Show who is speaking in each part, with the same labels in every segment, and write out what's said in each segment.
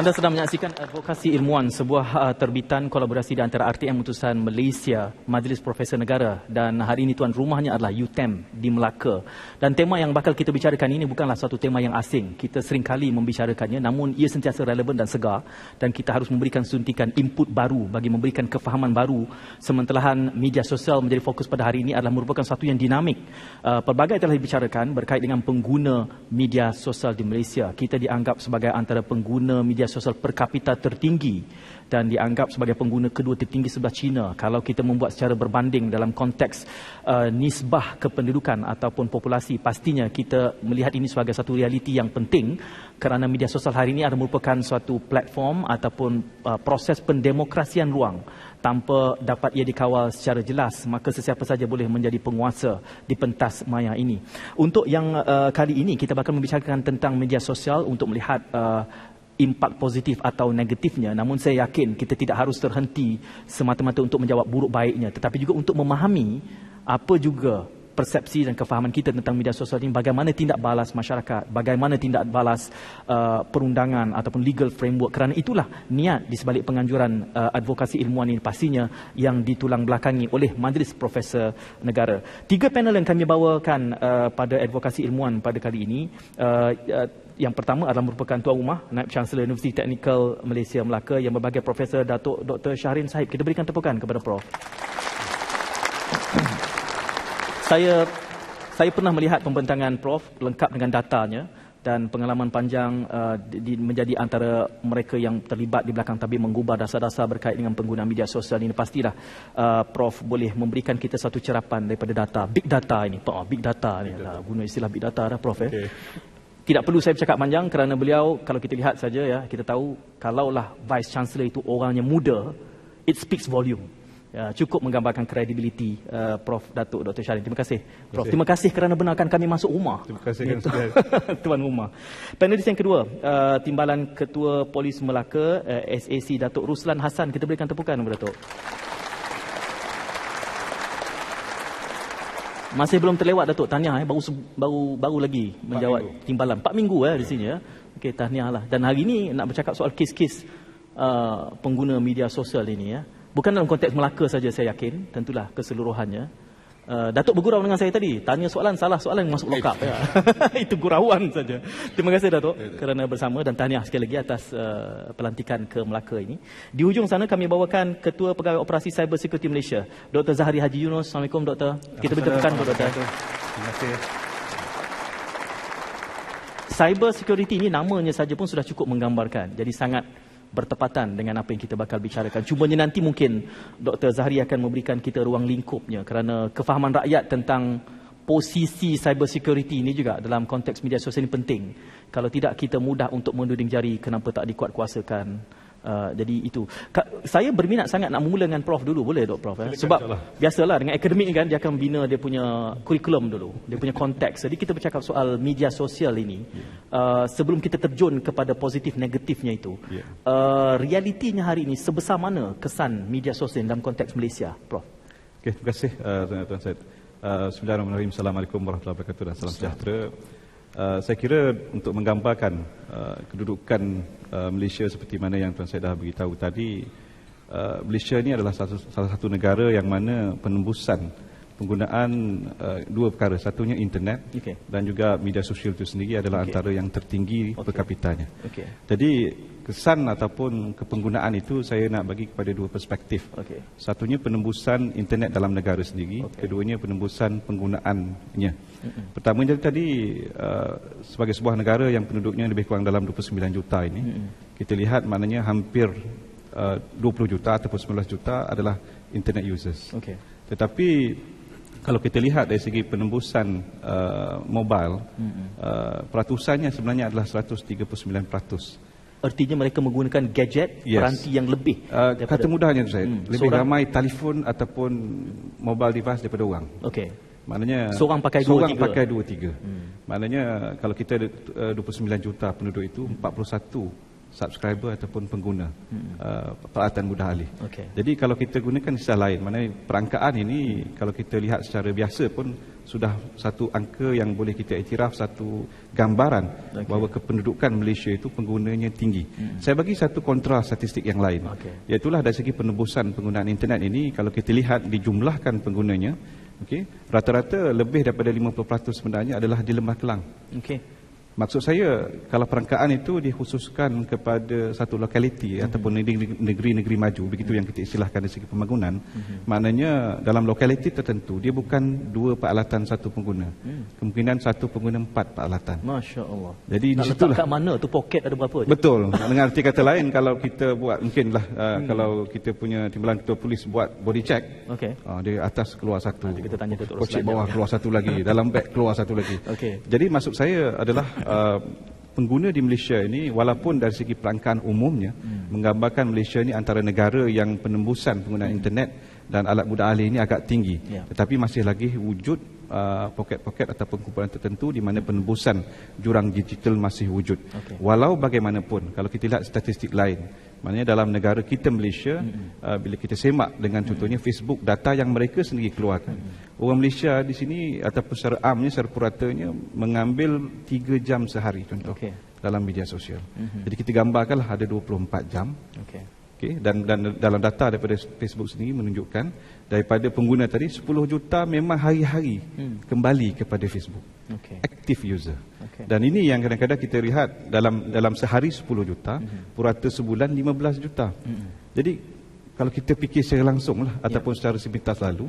Speaker 1: Anda sedang menyaksikan Advokasi Ilmuwan, sebuah terbitan kolaborasi di antara RTM Utusan Malaysia, Majlis Profesor Negara, dan hari ini tuan rumahnya adalah UTM di Melaka. Dan tema yang bakal kita bicarakan ini bukanlah satu tema yang asing. Kita seringkali membicarakannya, namun ia sentiasa relevan dan segar, dan kita harus memberikan suntikan input baru bagi memberikan kefahaman baru. Sementelahan media sosial menjadi fokus pada hari ini adalah merupakan satu yang dinamik. Pelbagai telah dibicarakan berkait dengan pengguna media sosial di Malaysia. Kita dianggap sebagai antara pengguna media sosial per kapita tertinggi dan dianggap sebagai pengguna kedua tertinggi sebelah China. Kalau kita membuat secara berbanding dalam konteks nisbah kependudukan ataupun populasi, pastinya kita melihat ini sebagai satu realiti yang penting kerana media sosial hari ini adalah merupakan suatu platform ataupun proses pendemokrasian ruang. Tanpa dapat ia dikawal secara jelas, maka sesiapa saja boleh menjadi penguasa di pentas maya ini. Untuk yang kali ini, kita bakal membicarakan tentang media sosial untuk melihat impak positif atau negatifnya. Namun saya yakin kita tidak harus terhenti semata-mata untuk menjawab buruk baiknya, tetapi juga untuk memahami apa juga persepsi dan kefahaman kita tentang media sosial ini, bagaimana tindak balas masyarakat, bagaimana tindak balas perundangan ataupun legal framework. Kerana itulah niat di sebalik penganjuran advokasi ilmuwan ini pastinya yang ditulang belakangi oleh Majlis Profesor Negara. 3 panel yang kami bawakan pada advokasi ilmuwan pada kali ini. Yang pertama adalah merupakan Tuan Rumah Naib Chancellor Universiti Teknikal Malaysia Melaka yang berbahagia Profesor Datuk Dr. Shahrin Sahib. Kita berikan tepukan kepada Prof. Saya pernah melihat pembentangan Prof lengkap dengan datanya dan pengalaman panjang menjadi antara mereka yang terlibat di belakang tabir mengubah dasar-dasar berkait dengan penggunaan media sosial ini. Pastilah Prof boleh memberikan kita satu cerapan daripada data, big data ini. Big data ni lah, guna istilah big data dah Prof. Okay. Tidak perlu saya bercakap panjang kerana beliau, kalau kita lihat saja ya, kita tahu kalaulah Vice Chancellor itu orangnya muda, it speaks volume. Ya, cukup menggambarkan kredibiliti Prof Datuk Dr. Shahrin. Terima kasih Prof. Terima kasih kerana benarkan kami masuk rumah.
Speaker 2: Terima kasih
Speaker 1: Tuan Rumah. Panelis yang kedua, Timbalan Ketua Polis Melaka, SAC Datuk Ruslan Hassan. Kita berikan tepukan kepada Datuk. Masih belum terlewat Datuk, tahniah baru lagi menjawab timbalan 4 minggu di sini ya. Okey, tahniah lah. Dan hari ini nak bercakap soal kes-kes pengguna media sosial ini ya. Bukan dalam konteks Melaka saja saya yakin, tentulah keseluruhannya. Datuk bergurau dengan saya tadi, tanya soalan, salah soalan masuk lokap ya. Itu gurauan saja. Terima kasih Datuk kerana bersama dan tahniah sekali lagi atas pelantikan ke Melaka ini. Di hujung sana kami bawakan Ketua Pegawai Operasi Cyber Security Malaysia, Dr. Zahari Haji Yunus. Assalamualaikum Dr. Kita bertepukan Dr.
Speaker 2: Terima kasih.
Speaker 1: Cyber security ini namanya saja pun sudah cukup menggambarkan. Jadi sangat bertepatan dengan apa yang kita bakal bicarakan. Cumanya nanti mungkin Dr. Zahari akan memberikan kita ruang lingkupnya kerana kefahaman rakyat tentang posisi cyber security ini juga dalam konteks media sosial ini penting. Kalau tidak, kita mudah untuk menuding jari kenapa tak dikuat-kuasakan. Jadi itu. Saya berminat sangat nak memula dengan Prof dulu. Boleh Dok Prof? Sebab biasalah dengan akademik kan, dia akan bina dia punya kurikulum dulu, dia punya konteks. Jadi kita bercakap soal media sosial ini. Sebelum kita terjun kepada positif negatifnya itu, realitinya hari ini sebesar mana kesan media sosial dalam konteks Malaysia, Prof?
Speaker 2: Okay, terima kasih Tuan Syed. Bismillahirrahmanirrahim. Assalamualaikum warahmatullahi wabarakatuh dan salam sejahtera. Saya kira untuk menggambarkan kedudukan Malaysia seperti mana yang Tuan Syed dah beritahu tadi, Malaysia ini adalah salah satu negara yang mana penembusan penggunaan dua perkara, satunya internet dan juga media sosial itu sendiri adalah antara yang tertinggi per kapitanya. Jadi kesan ataupun kepenggunaan itu saya nak bagi kepada dua perspektif. Satunya penembusan internet dalam negara sendiri, keduanya penembusan penggunaannya. Pertamanya tadi sebagai sebuah negara yang penduduknya lebih kurang dalam 29 juta ini, kita lihat maknanya hampir 20 juta ataupun 19 juta adalah internet users. Tetapi kalau kita lihat dari segi penembusan mobile, peratusannya sebenarnya adalah 139%.
Speaker 1: Artinya mereka menggunakan gadget, peranti yang lebih.
Speaker 2: Kata mudahnya saya, lebih ramai telefon ataupun mobile device daripada orang. Maknanya
Speaker 1: seorang pakai
Speaker 2: 2-3. Maknanya kalau kita 29 juta penduduk itu, 41 subscriber ataupun pengguna peralatan mudah alih. Jadi kalau kita gunakan istilah lain, maknanya perangkaan ini kalau kita lihat secara biasa pun sudah satu angka yang boleh kita iktiraf, satu gambaran bahawa kependudukan Malaysia itu penggunanya tinggi. Saya bagi satu kontra statistik yang lain. Iaitulah dari segi penebusan penggunaan internet ini, kalau kita lihat dijumlahkan penggunanya, rata-rata lebih daripada 50% sebenarnya adalah di Lembah Kelang. Maksud saya, kalau perangkaan itu dikhususkan kepada satu lokaliti ataupun negeri-negeri maju, begitu yang kita istilahkan dari segi pembangunan, maknanya dalam lokaliti tertentu, dia bukan 2 peralatan satu pengguna. Kemungkinan satu pengguna 4 peralatan.
Speaker 1: Masya Allah.
Speaker 2: Jadi
Speaker 1: nak
Speaker 2: di situlah.
Speaker 1: letak kat mana tu poket ada berapa?
Speaker 2: Betul. Dengan arti kata lain, kalau kita buat, mungkinlah kalau kita punya timbalan ketua polis buat body check, dia atas keluar satu,
Speaker 1: nanti kita tanya Datuk
Speaker 2: pocik
Speaker 1: Roslan
Speaker 2: bawah keluar satu lagi, dalam beg keluar satu lagi. Jadi maksud saya adalah pengguna di Malaysia ini, walaupun dari segi perangkaan umumnya menggambarkan Malaysia ini antara negara yang penembusan penggunaan internet dan alat mudah alih ini agak tinggi, tetapi masih lagi wujud poket-poket ataupun kumpulan tertentu di mana penembusan jurang digital masih wujud. Walau bagaimanapun, kalau kita lihat statistik lain, maknanya dalam negara kita Malaysia, bila kita semak dengan contohnya Facebook, data yang mereka sendiri keluarkan, orang Malaysia di sini ataupun secara amnya, secara puratanya mengambil 3 jam sehari contoh dalam media sosial. Jadi kita gambarkanlah ada 24 jam. Dan dalam data daripada Facebook sendiri menunjukkan daripada pengguna tadi 10 juta memang hari-hari kembali kepada Facebook. Active user. Dan ini yang kadang-kadang kita lihat dalam sehari 10 juta, purata sebulan 15 juta. Jadi kalau kita fikir secara langsung lah, ataupun secara sepintas lalu,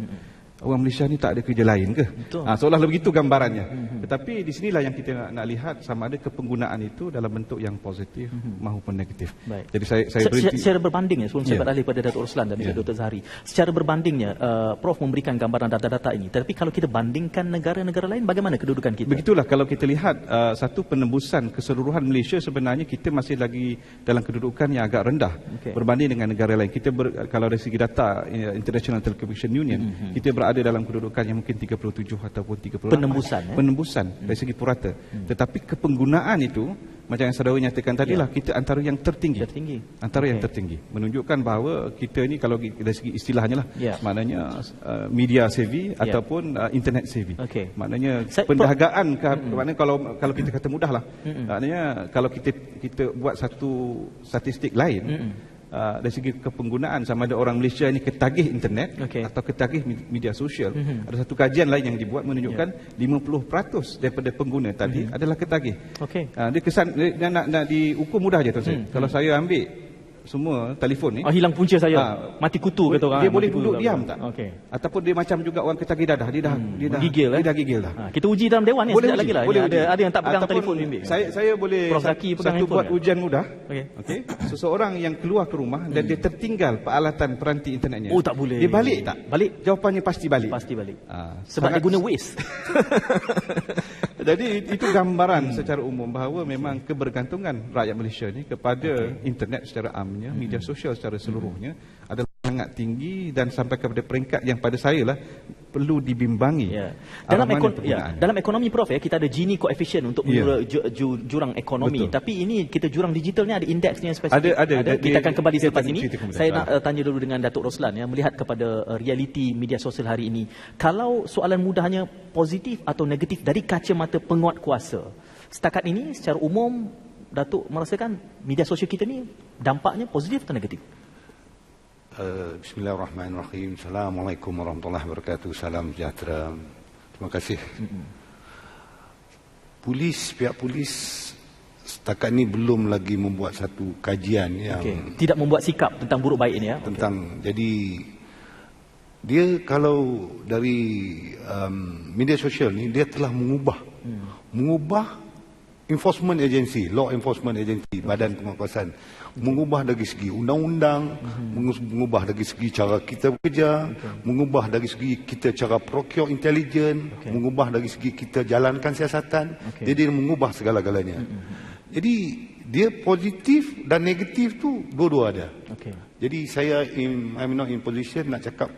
Speaker 2: orang Malaysia ni tak ada kerja lain ke? Seolah-olah begitu gambarannya. Tetapi di sinilah yang kita nak lihat sama ada kepenggunaan itu dalam bentuk yang positif maupun negatif. Jadi saya berhenti. Secara
Speaker 1: berbandingnya, sebelum saya beralih pada Datuk Roslan dan juga Dr. Zahari, secara berbandingnya, Prof memberikan gambaran data-data ini. Tapi kalau kita bandingkan negara-negara lain, bagaimana kedudukan kita?
Speaker 2: Begitulah, kalau kita lihat satu penembusan keseluruhan Malaysia, sebenarnya kita masih lagi dalam kedudukan yang agak rendah berbanding dengan negara lain. Kita kalau dari segi data International Telecommunication Union, kita berada dalam kedudukan yang mungkin 37 ataupun 38 penembusan dari segi purata. Tetapi kepenggunaan itu, macam yang saudara nyatakan tadilah, kita antara yang tertinggi. Antara yang tertinggi. Menunjukkan bahawa kita ni kalau dari segi istilahnya lah, maknanya media savvy ataupun internet savvy. Maknanya pendahagaan, maknanya kalau kita kata mudah lah, maknanya kalau kita buat satu statistik lain, dari segi kepenggunaan, sama ada orang Malaysia ini ketagih internet atau ketagih media sosial. Ada satu kajian lain yang dibuat menunjukkan 50% daripada pengguna tadi adalah ketagih. Dia kesan dia nak diukur mudah je, tuan. Kalau saya ambil semua telefon ni,
Speaker 1: hilang punca saya, mati kutu kata orang.
Speaker 2: Dia boleh duduk diam tak? Ataupun dia macam juga orang ketagih dadah, dia dah gigil dah.
Speaker 1: Kita uji dalam dewan ni sekejap lagi lah. Ada yang tak pegang telefon ni.
Speaker 2: Saya boleh satu buat ujian mudah. Seseorang yang keluar ke rumah dan dia tertinggal peralatan peranti internetnya.
Speaker 1: Tak boleh.
Speaker 2: Dia balik tak? Jawapannya pasti balik.
Speaker 1: Sebab dia guna Waze.
Speaker 2: Jadi itu gambaran secara umum bahawa memang kebergantungan rakyat Malaysia ni kepada internet secara amnya, media sosial secara seluruhnya adalah sangat tinggi dan sampai kepada peringkat yang pada saya lah perlu dibimbangi.
Speaker 1: Dalam ekonomi, Prof, kita ada Gini coefficient untuk jurang ekonomi. Tapi ini kita jurang digital ni ada indeksnya spesifik. Ada. Kita akan kembali selepas ini. Saya nak tanya dulu dengan Datuk Roslan, melihat kepada realiti media sosial hari ini. Kalau soalan mudahnya positif atau negatif dari kacamata penguat kuasa, setakat ini secara umum Datuk merasakan media sosial kita ni dampaknya positif atau negatif?
Speaker 3: Bismillahirrahmanirrahim. Assalamualaikum warahmatullahi wabarakatuh. Salam sejahtera. Terima kasih. Pihak polis setakat ni belum lagi membuat satu kajian yang
Speaker 1: tidak membuat sikap tentang buruk baik ini,
Speaker 3: jadi dia kalau dari media sosial ni dia telah mengubah enforcement agency, law enforcement agency, badan pengawasan, mengubah dari segi undang-undang, mengubah dari segi cara kita bekerja, mengubah dari segi kita cara procure intelligence, mengubah dari segi kita jalankan siasatan. Jadi dia mengubah segala-galanya. Jadi dia positif dan negatif tu dua-dua ada. Jadi I'm not in position nak cakap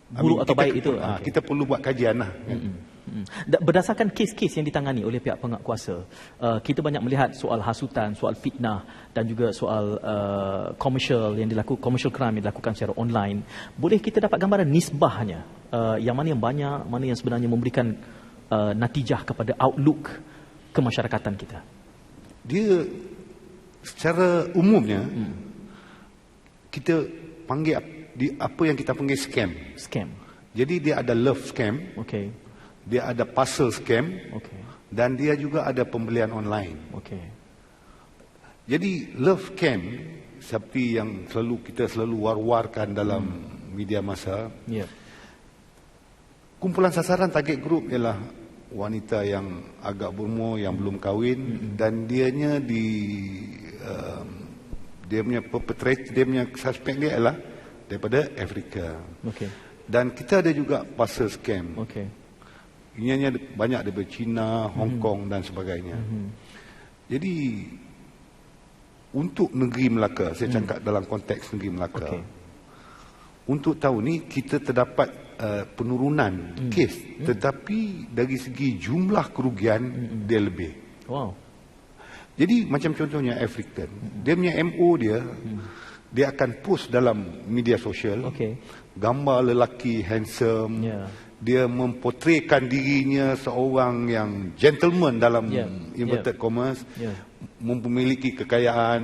Speaker 1: buruk atau baik itu.
Speaker 3: Kita perlu buat kajian lah.
Speaker 1: Berdasarkan kes-kes yang ditangani oleh pihak penguatkuasa, kita banyak melihat soal hasutan, soal fitnah dan juga soal commercial crime yang dilakukan secara online. Boleh kita dapat gambaran nisbahnya, yang mana yang banyak, mana yang sebenarnya memberikan natijah kepada outlook kemasyarakatan kita?
Speaker 3: Dia secara umumnya kita panggil apa yang kita panggil scam. Jadi dia ada love scam,
Speaker 1: Okey.
Speaker 3: dia ada parcel scam,
Speaker 1: Okey.
Speaker 3: dan dia juga ada pembelian online.
Speaker 1: Okey.
Speaker 3: Jadi love scam seperti yang kita selalu war-warkan dalam media masa.
Speaker 1: Ya.
Speaker 3: Kumpulan sasaran target group ialah wanita yang agak berumur, yang belum kahwin, dan dia punya perpetrator, dia punya suspek dia adalah daripada Afrika.
Speaker 1: Okey.
Speaker 3: Dan kita ada juga parcel scam.
Speaker 1: Okey.
Speaker 3: Ini banyak daripada China, Hong Kong dan sebagainya. Jadi untuk negeri Melaka, saya cakap dalam konteks negeri Melaka.
Speaker 1: Okey.
Speaker 3: Untuk tahun ni kita terdapat penurunan kes, tetapi dari segi jumlah kerugian dia lebih.
Speaker 1: Wow.
Speaker 3: Jadi macam contohnya African, dia punya MO dia akan post dalam media sosial,
Speaker 1: Okey.
Speaker 3: gambar lelaki handsome,
Speaker 1: Ya.
Speaker 3: dia mempotretkan dirinya seorang yang gentleman dalam
Speaker 1: Ya.
Speaker 3: inverted commas,
Speaker 1: Ya.
Speaker 3: memiliki kekayaan,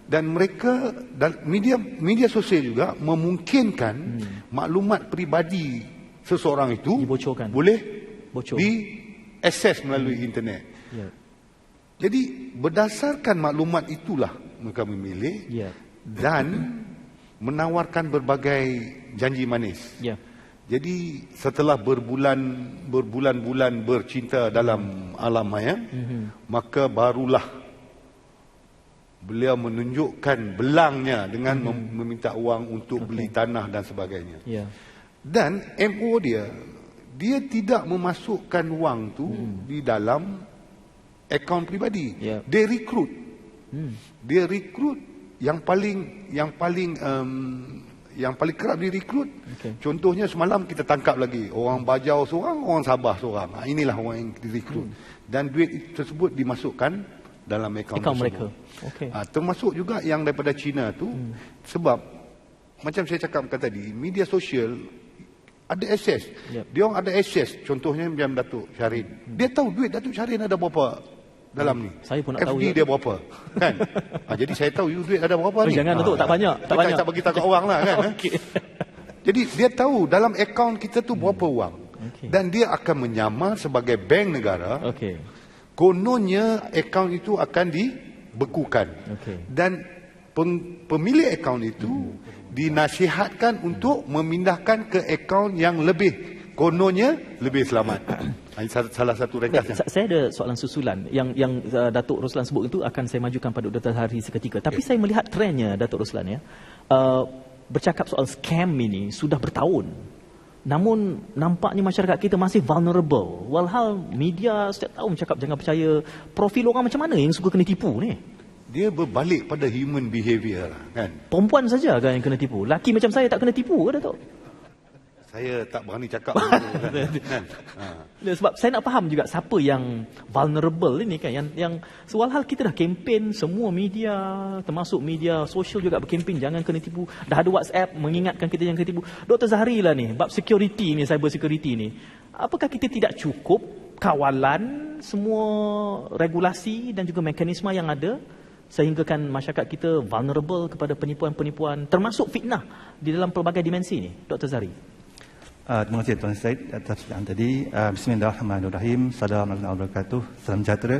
Speaker 3: dan mereka dan media sosial juga memungkinkan maklumat peribadi seseorang itu
Speaker 1: Dibocorkan.
Speaker 3: boleh
Speaker 1: Bocor.
Speaker 3: diakses melalui internet.
Speaker 1: Ya.
Speaker 3: Jadi berdasarkan maklumat itulah mereka memilih
Speaker 1: Ya.
Speaker 3: dan menawarkan berbagai janji manis.
Speaker 1: Ya.
Speaker 3: Jadi setelah berbulan-bulan bercinta dalam alam maya, maka barulah beliau menunjukkan belangnya dengan meminta uang untuk beli tanah dan sebagainya.
Speaker 1: Ya.
Speaker 3: Dan MO dia tidak memasukkan wang tu di dalam akaun peribadi.
Speaker 1: Ya.
Speaker 3: Dia rekrut. Dia rekrut yang paling kerap direkrut.
Speaker 1: Okey.
Speaker 3: Contohnya semalam kita tangkap lagi orang Bajau seorang, orang Sabah seorang. Inilah orang yang direkrut. Dan duit tersebut dimasukkan dalam akaun
Speaker 1: mereka. Okey.
Speaker 3: Termasuk juga yang daripada China tu, sebab macam saya cakapkan tadi, media sosial ada akses.
Speaker 1: Yep.
Speaker 3: Dia orang ada akses. Contohnya macam Datuk Syahrin. Dia tahu duit Datuk Syahrin ada berapa dalam ni.
Speaker 1: Saya pun nak tahu
Speaker 3: FD
Speaker 1: ya.
Speaker 3: dia berapa. Kan? Jadi saya tahu you duit ada berapa ni.
Speaker 1: Jangan Datuk, tak banyak. Tak banyak.
Speaker 3: Tak bagi tahu kat orang lah kan.
Speaker 1: Okey.
Speaker 3: Jadi dia tahu dalam akaun kita tu berapa wang.
Speaker 1: Okey.
Speaker 3: Dan dia akan menyamar sebagai bank negara.
Speaker 1: Okey.
Speaker 3: Kononnya akaun itu akan dibekukan.
Speaker 1: Okey.
Speaker 3: Dan pemilik akaun itu dinasihatkan untuk memindahkan ke akaun yang kononnya lebih selamat. Ini salah satu ringkasnya.
Speaker 1: Saya ada soalan susulan yang Datuk Roslan sebut itu akan saya majukan pada Dr. Hari seketika. Tapi saya melihat trennya Datuk Roslan ya. Bercakap soal scam ini sudah bertahun. Namun nampaknya masyarakat kita masih vulnerable. Walhal media setiap tahun cakap jangan percaya. Profil orang macam mana yang suka kena tipu ni?
Speaker 3: Dia berbalik pada human behavior kan.
Speaker 1: Perempuan saja kan yang kena tipu. Laki macam saya tak kena tipu ke Datuk?
Speaker 3: Saya tak berani cakap kan.
Speaker 1: Sebab saya nak faham juga siapa yang vulnerable ini kan, yang sewalhal kita dah kempen, semua media termasuk media sosial juga berkempen jangan kena tipu. Dah ada WhatsApp mengingatkan kita jangan kena tipu. Dr. Zahari lah ni, bab security ni, cyber security ni. Apakah kita tidak cukup kawalan semua regulasi dan juga mekanisme yang ada sehinggakan masyarakat kita vulnerable kepada penipuan-penipuan termasuk fitnah di dalam pelbagai dimensi ni, Dr. Zahari?
Speaker 4: Terima kasih Tuan Syed atas pertanyaan tadi. Bismillahirrahmanirrahim. Assalamualaikum warahmatullahi wabarakatuh. Salam sejahtera.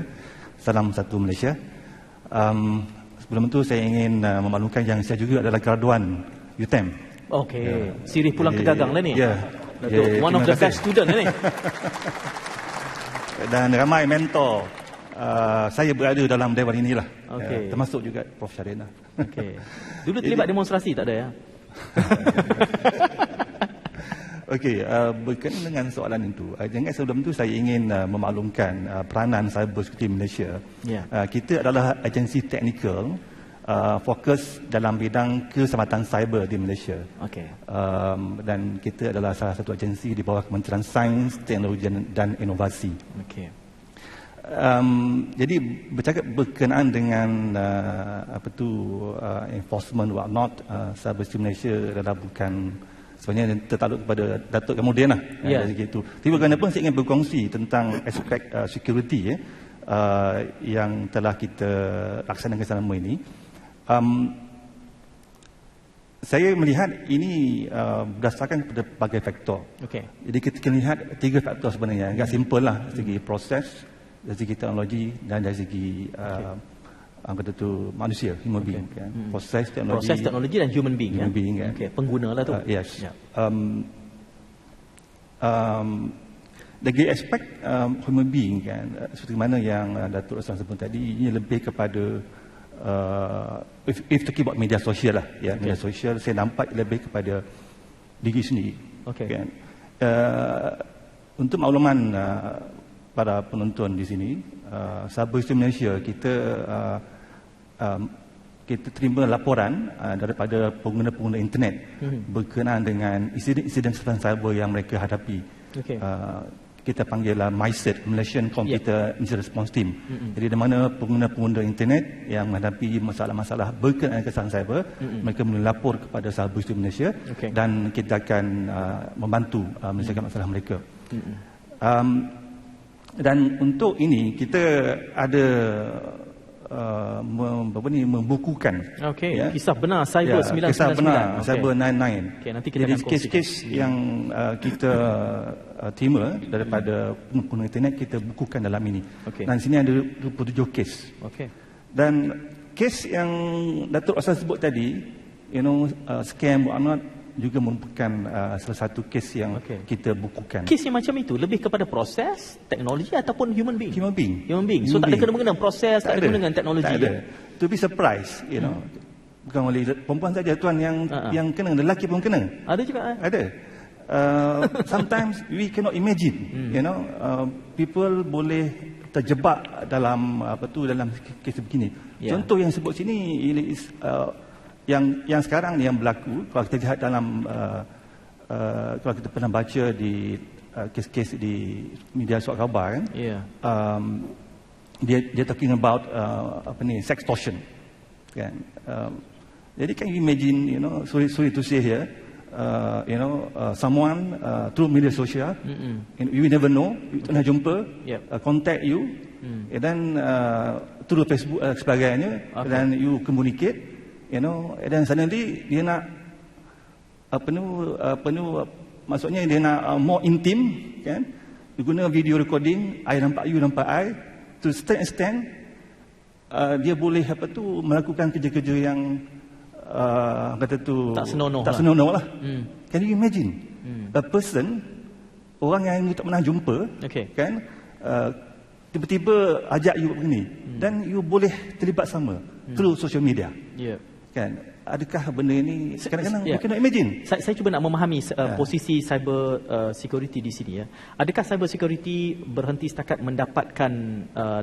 Speaker 4: Salam satu Malaysia. Sebelum itu saya ingin memaklumkan yang saya juga adalah graduan UTM.
Speaker 1: Okey. Sirih pulang ke gagang lah ni.
Speaker 4: Ya.
Speaker 1: Datuk, one of the best student ni.
Speaker 4: Dan ramai mentor saya berada dalam dewan inilah.
Speaker 1: Okey.
Speaker 4: Termasuk juga Prof Syahrin.
Speaker 1: Okey. Dulu terlibat demonstrasi tak ada ya?
Speaker 4: Okey, berkenaan dengan soalan itu, jangan sebelum itu saya ingin memaklumkan peranan cyber security Malaysia.
Speaker 1: Ya.
Speaker 4: Kita adalah agensi teknikal fokus dalam bidang keselamatan cyber di Malaysia.
Speaker 1: Okey.
Speaker 4: Dan kita adalah salah satu agensi di bawah Kementerian Sains, Teknologi dan Inovasi.
Speaker 1: Okey.
Speaker 4: Jadi bercakap berkenaan dengan enforcement whatnot, cyber Malaysia adalah bukan sebenarnya tertakluk kepada Datuk kemudian lah.
Speaker 1: Ya.
Speaker 4: Dari situ. Tapi bagaimanapun saya ingin berkongsi tentang aspek security yang telah kita laksanakan selama ini. Saya melihat ini berdasarkan kepada berbagai faktor.
Speaker 1: Okey.
Speaker 4: Jadi kita lihat 3 faktor sebenarnya. Agak simple lah, dari segi proses, dari segi teknologi dan dari segi manusia, human being. Kan? Proses
Speaker 1: Teknologi dan human being.
Speaker 4: Human being, kan?
Speaker 1: Okey, pengguna lah tu.
Speaker 4: Yes.
Speaker 1: Ya.
Speaker 4: Dari aspek human being kan, seperti mana yang Datuk Roslan sebut tadi, ini lebih kepada if talking about media sosial lah, ya, media sosial saya nampak lebih kepada diri sendiri.
Speaker 1: Okey.
Speaker 4: Kan? Untuk makluman para penonton di sini, Cyber Malaysia kita terima laporan daripada pengguna-pengguna internet berkenaan dengan insiden cyber yang mereka hadapi.
Speaker 1: Okey.
Speaker 4: Kita panggillah MICIT, Malaysian Computer Incident Response Team. Jadi di mana pengguna-pengguna internet yang menghadapi masalah-masalah berkenaan dengan kesalahan cyber, mereka boleh lapor kepada Cyber Malaysia dan kita akan membantu menyelesaikan masalah mereka. Dan untuk ini kita ada membukukan
Speaker 1: kisah benar Cyber 999.
Speaker 4: Kisah benar Cyber 99.
Speaker 1: Okey, nanti kita
Speaker 4: jadi
Speaker 1: akan
Speaker 4: kes-kes yang kita terima daripada pengguna internet kita bukukan dalam ini. Dan sini ada 27 kes. Dan kes yang Datuk Roslan sebut tadi, scam whatnot, juga merupakan salah satu kes yang kita bukukan.
Speaker 1: Kes yang macam itu lebih kepada proses, teknologi ataupun human being?
Speaker 4: Human being.
Speaker 1: So tak ada kena-mengena proses, tak ada kena dengan teknologi.
Speaker 4: Tak ada. To be surprised, bukan oleh perempuan saja tuan yang kena, lelaki pun kena.
Speaker 1: Ada juga.
Speaker 4: Ada. Sometimes we cannot imagine, people boleh terjebak dalam dalam kes begini. Contoh yang sebut sini is yang sekarang ni yang berlaku, kalau kita lihat dalam kalau kita pernah baca di kes-kes di media surat khabar kan, dia talking about sextortion kan. Jadi can you imagine, sorry to say here, someone through media social, and you never know, you pernah jumpa, contact you, and then through Facebook sebagainya, dan you communicate, dan suddenly dia nak maksudnya dia nak more intim kan, dia guna video recording, I nampak you nampak I, to certain extent dia boleh melakukan kerja-kerja yang
Speaker 1: tak
Speaker 4: senonoh lah. Can you imagine a person, orang yang you tak pernah jumpa kan, tiba-tiba ajak you begini, dan you boleh terlibat sama through social media. Kan, adakah benda ini kadang-kadang you cannot imagine.
Speaker 1: Saya cuba nak memahami posisi cyber security di sini ya. Adakah cyber security berhenti setakat mendapatkan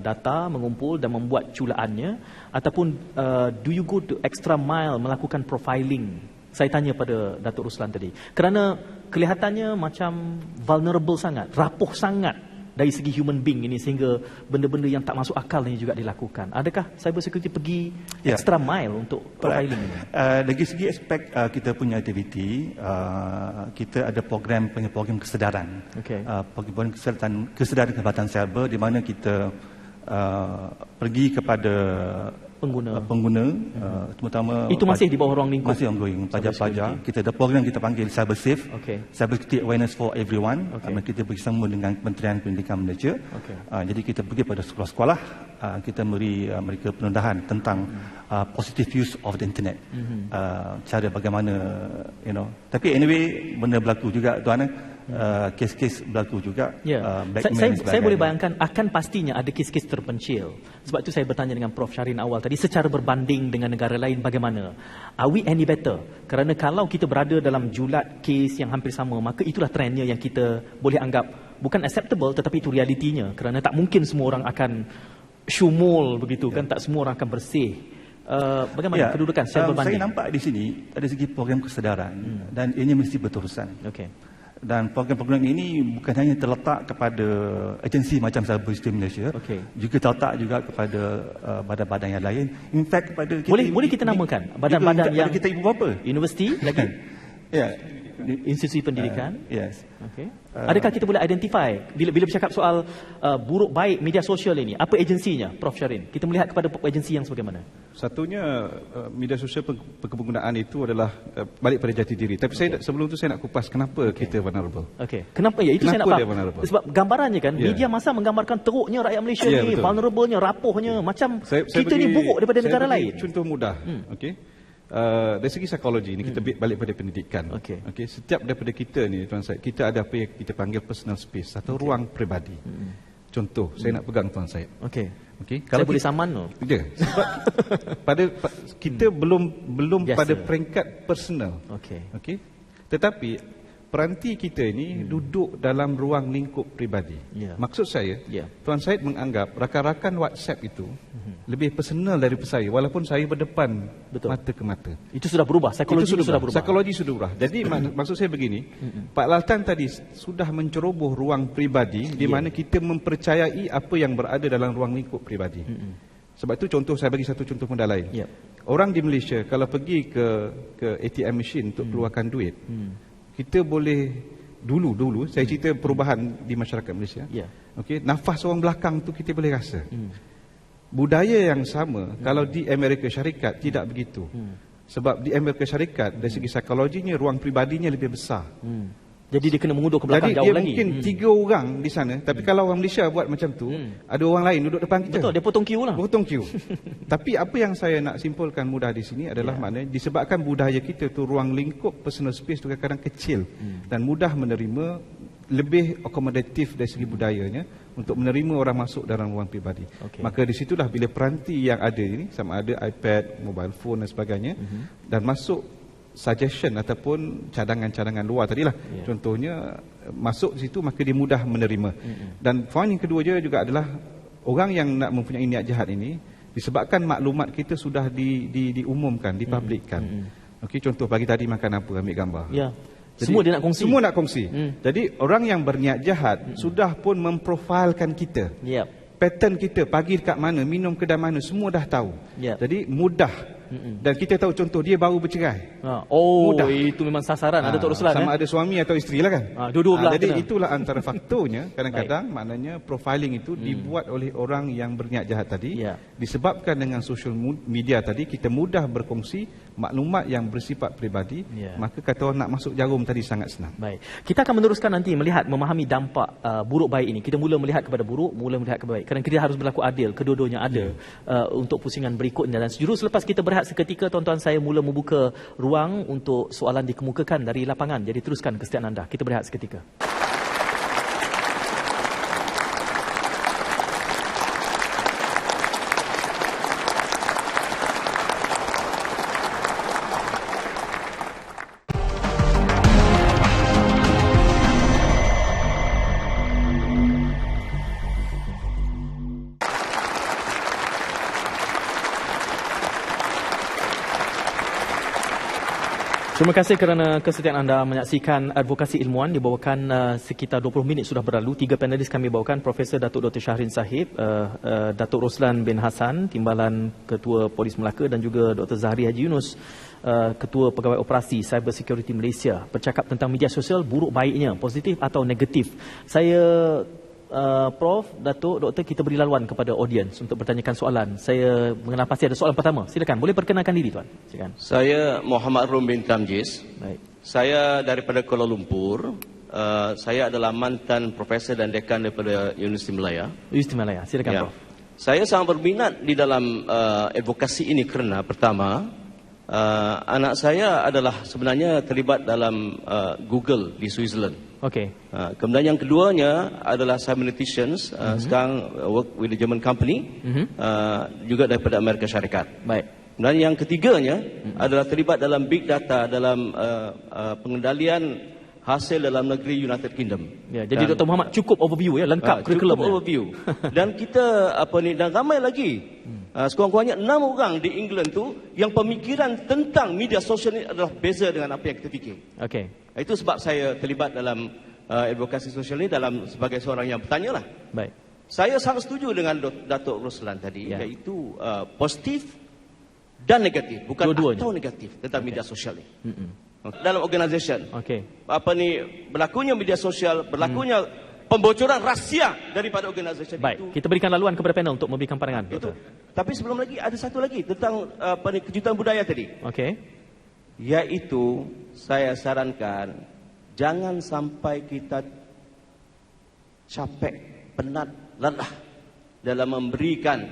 Speaker 1: data, mengumpul dan membuat culaannya, ataupun do you go to extra mile melakukan profiling? Saya tanya pada Datuk Roslan tadi. Kerana kelihatannya macam vulnerable sangat, rapuh sangat dari segi human being ini, sehingga benda-benda yang tak masuk akal ini juga dilakukan. Adakah cyber security pergi extra mile untuk profiling ini?
Speaker 4: Dari segi aspek kita punya aktiviti, kita ada program kesedaran. Program kesedaran kebatan cyber, di mana kita pergi kepada pengguna, terutama
Speaker 1: itu masih di bawah ruang lingkup,
Speaker 4: masih ongoing, pelajar-pelajar. Kita ada program kita panggil Cyber Safe, Cyber Security Awareness for Everyone. Kita bersama dengan Kementerian Pendidikan Malaysia. Jadi kita pergi pada sekolah-sekolah, kita beri mereka pendedahan tentang positive use of the internet, cara bagaimana, Tapi anyway, benda berlaku juga tuan, kes-kes berlaku juga.
Speaker 1: Saya boleh bayangkan akan pastinya ada kes-kes terpencil. Sebab itu saya bertanya dengan Prof Shahrin awal tadi, secara berbanding dengan negara lain bagaimana? Are we any better? Kerana kalau kita berada dalam julat kes yang hampir sama, maka itulah trendnya yang kita boleh anggap bukan acceptable, tetapi itu realitinya. Kerana tak mungkin semua orang akan syumul begitu kan, tak semua orang akan bersih. Bagaimana kedudukan secara berbanding?
Speaker 4: Saya nampak di sini dari segi program kesedaran dan ini mesti berterusan.
Speaker 1: Okey.
Speaker 4: Dan program-program ini bukan hanya terletak kepada agensi macam Cyber Security Malaysia, juga terletak juga kepada badan-badan yang lain. In fact kepada kita
Speaker 1: boleh kita namakan badan-badan yang
Speaker 4: kita ibu bapa,
Speaker 1: universiti lagi,
Speaker 4: ya,
Speaker 1: institusi pendidikan.
Speaker 4: Yes.
Speaker 1: Okey. Adakah kita boleh identify bila bercakap soal buruk baik media sosial ini, apa agensinya, Prof Syarin? Kita melihat kepada agensi yang sebagaimana?
Speaker 2: Satunya media sosial penggunaan itu adalah balik pada jati diri. Tapi sebelum itu saya nak kupas kenapa kita vulnerable.
Speaker 1: Okey. Kenapa ya? Itu
Speaker 2: kenapa
Speaker 1: saya nak
Speaker 2: vulnerable?
Speaker 1: Sebab gambarannya kan media masa menggambarkan teruknya rakyat Malaysia ni,
Speaker 2: betul.
Speaker 1: vulnerable-nya, rapuhnya, macam
Speaker 2: saya
Speaker 1: kita ni buruk daripada negara lain.
Speaker 2: Contoh mudah. Okey. Dari segi psikologi ni kita balik pada pendidikan. Okey, setiap daripada kita ni tuan Syed, kita ada apa yang kita panggil personal space atau ruang peribadi. Contoh, saya nak pegang tuan Syed. Okey,
Speaker 1: kalau boleh saman tu.
Speaker 2: Ya, sebab kita belum pada peringkat personal. Okey. Tetapi peranti kita ini duduk dalam ruang lingkup peribadi. Maksud saya, Tuan Syed menganggap rakan-rakan WhatsApp itu lebih personal daripada saya, walaupun saya berdepan mata ke mata.
Speaker 1: Itu sudah berubah, psikologi itu sudah berubah.
Speaker 2: Psikologi sudah berubah. Jadi maksud saya begini, Pak Laltan tadi sudah menceroboh ruang peribadi di mana kita mempercayai apa yang berada dalam ruang lingkup peribadi. Sebab itu contoh, saya bagi satu contoh mudah lain. Orang di Malaysia kalau pergi ke ATM machine untuk keluarkan duit, kita boleh dulu saya cerita perubahan di masyarakat Malaysia. Okey, nafas orang belakang tu kita boleh rasa. Budaya yang sama kalau di Amerika Syarikat tidak begitu. Sebab di Amerika Syarikat dari segi psikologinya ruang peribadinya lebih besar.
Speaker 1: Jadi dia kena mengundur ke belakang jauh lagi.
Speaker 2: Jadi dia mungkin 3 orang di sana, tapi kalau orang Malaysia buat macam tu, ada orang lain duduk depan kita.
Speaker 1: Betul, dia potong queue lah.
Speaker 2: Potong queue. Tapi apa yang saya nak simpulkan mudah di sini adalah maknanya disebabkan budaya kita tu ruang lingkup personal space tu kadang-kadang kecil dan mudah menerima, lebih akomodatif dari segi budayanya untuk menerima orang masuk dalam ruang peribadi. Maka di situlah bila peranti yang ada ini, sama ada iPad, mobile phone dan sebagainya, dan masuk suggestion ataupun cadangan-cadangan luar tadilah. Contohnya masuk di situ maka dia mudah menerima. Dan poin yang kedua juga adalah orang yang nak mempunyai niat jahat ini disebabkan maklumat kita sudah diumumkan, dipublikkan. Okey, contoh pagi tadi makan apa, ambil gambar. Jadi, semua dia nak kongsi. Semua nak kongsi. Jadi orang yang berniat jahat sudah pun memprofilkan kita. Pattern kita pagi dekat mana, minum kedai mana, semua dah tahu. Jadi mudah. Dan kita tahu contoh dia baru bercerai.
Speaker 1: Mudah. Itu memang sasaran ada Tok Ruslan.
Speaker 2: Sama ada suami atau isteri lah kan.
Speaker 1: Dua-dua belah.
Speaker 2: Jadi itulah antara faktornya. Kadang-kadang maknanya profiling itu dibuat oleh orang yang berniat jahat tadi. Disebabkan dengan social media tadi kita mudah berkongsi maklumat yang bersifat peribadi. Maka kata orang nak masuk jarum tadi sangat senang.
Speaker 1: Baik. Kita akan meneruskan nanti melihat, memahami dampak buruk baik ini. Kita mula melihat kepada buruk, mula melihat kepada baik. Kerana kita harus berlaku adil, kedua-duanya ada untuk pusingan berikutnya. Dan sejurus selepas kita berehat seketika, tuan-tuan, saya mula membuka ruang untuk soalan dikemukakan dari lapangan. Jadi teruskan kesetiaan anda. Kita berehat seketika. Terima kasih kerana kesetiaan anda menyaksikan Advokasi Ilmuwan. Dibawakan sekitar 20 minit sudah berlalu. 3 panelis kami bawakan, Profesor Datuk Dr. Shahrin Sahib, Datuk Roslan bin Hassan, Timbalan Ketua Polis Melaka, dan juga Dr. Zahri Haji Yunus, Ketua Pegawai Operasi Cyber Security Malaysia, bercakap tentang media sosial, buruk baiknya, positif atau negatif. Saya Prof, Datuk, Doktor, kita beri laluan kepada audiens untuk bertanyakan soalan. Saya mengenal pasti ada soalan pertama. Silakan, boleh perkenalkan diri tuan. Silakan.
Speaker 5: Saya Muhammad Rum bin Tamjiz.
Speaker 1: Baik.
Speaker 5: Saya daripada Kuala Lumpur. Saya adalah mantan profesor dan dekan daripada Universiti Malaya.
Speaker 1: Universiti Malaya. Silakan, Prof.
Speaker 5: Saya sangat berminat di dalam advokasi ini kerana pertama, anak saya adalah sebenarnya terlibat dalam Google di Switzerland.
Speaker 1: Okey.
Speaker 5: Kemudian yang keduanya adalah cyberneticans, sekarang work with the German company, juga daripada Amerika Syarikat.
Speaker 1: Baik.
Speaker 5: Dan yang ketiganya adalah terlibat dalam big data, dalam pengendalian hasil dalam negeri United Kingdom.
Speaker 1: Ya, jadi Dr. Muhammad cukup overview ya, lengkap kurikulum.
Speaker 5: Cukup overview. Dan kita dan ramai lagi Sekurang-kurangnya 6 orang di England tu yang pemikiran tentang media sosial ini adalah beza dengan apa yang kita fikir.
Speaker 1: Okey.
Speaker 5: Itu sebab saya terlibat dalam advokasi sosial ini sebagai seorang yang bertanya lah.
Speaker 1: Baik.
Speaker 5: Saya sangat setuju dengan Datuk Roslan tadi,
Speaker 1: Ya.
Speaker 5: iaitu positif dan negatif, bukan
Speaker 1: Dua-duanya.
Speaker 5: atau negatif tentang media sosial ini. Dalam organisasi,
Speaker 1: Okey.
Speaker 5: berlakunya media sosial, berlakunya pembocoran rahsia daripada organisasi
Speaker 1: Baik,
Speaker 5: itu.
Speaker 1: kita berikan laluan kepada panel untuk memberikan pandangan.
Speaker 5: Itu.
Speaker 1: Doktor.
Speaker 5: Tapi sebelum lagi ada satu lagi tentang kejutan budaya tadi.
Speaker 1: Okey.
Speaker 5: Yaitu saya sarankan jangan sampai kita capek, penat, lelah dalam memberikan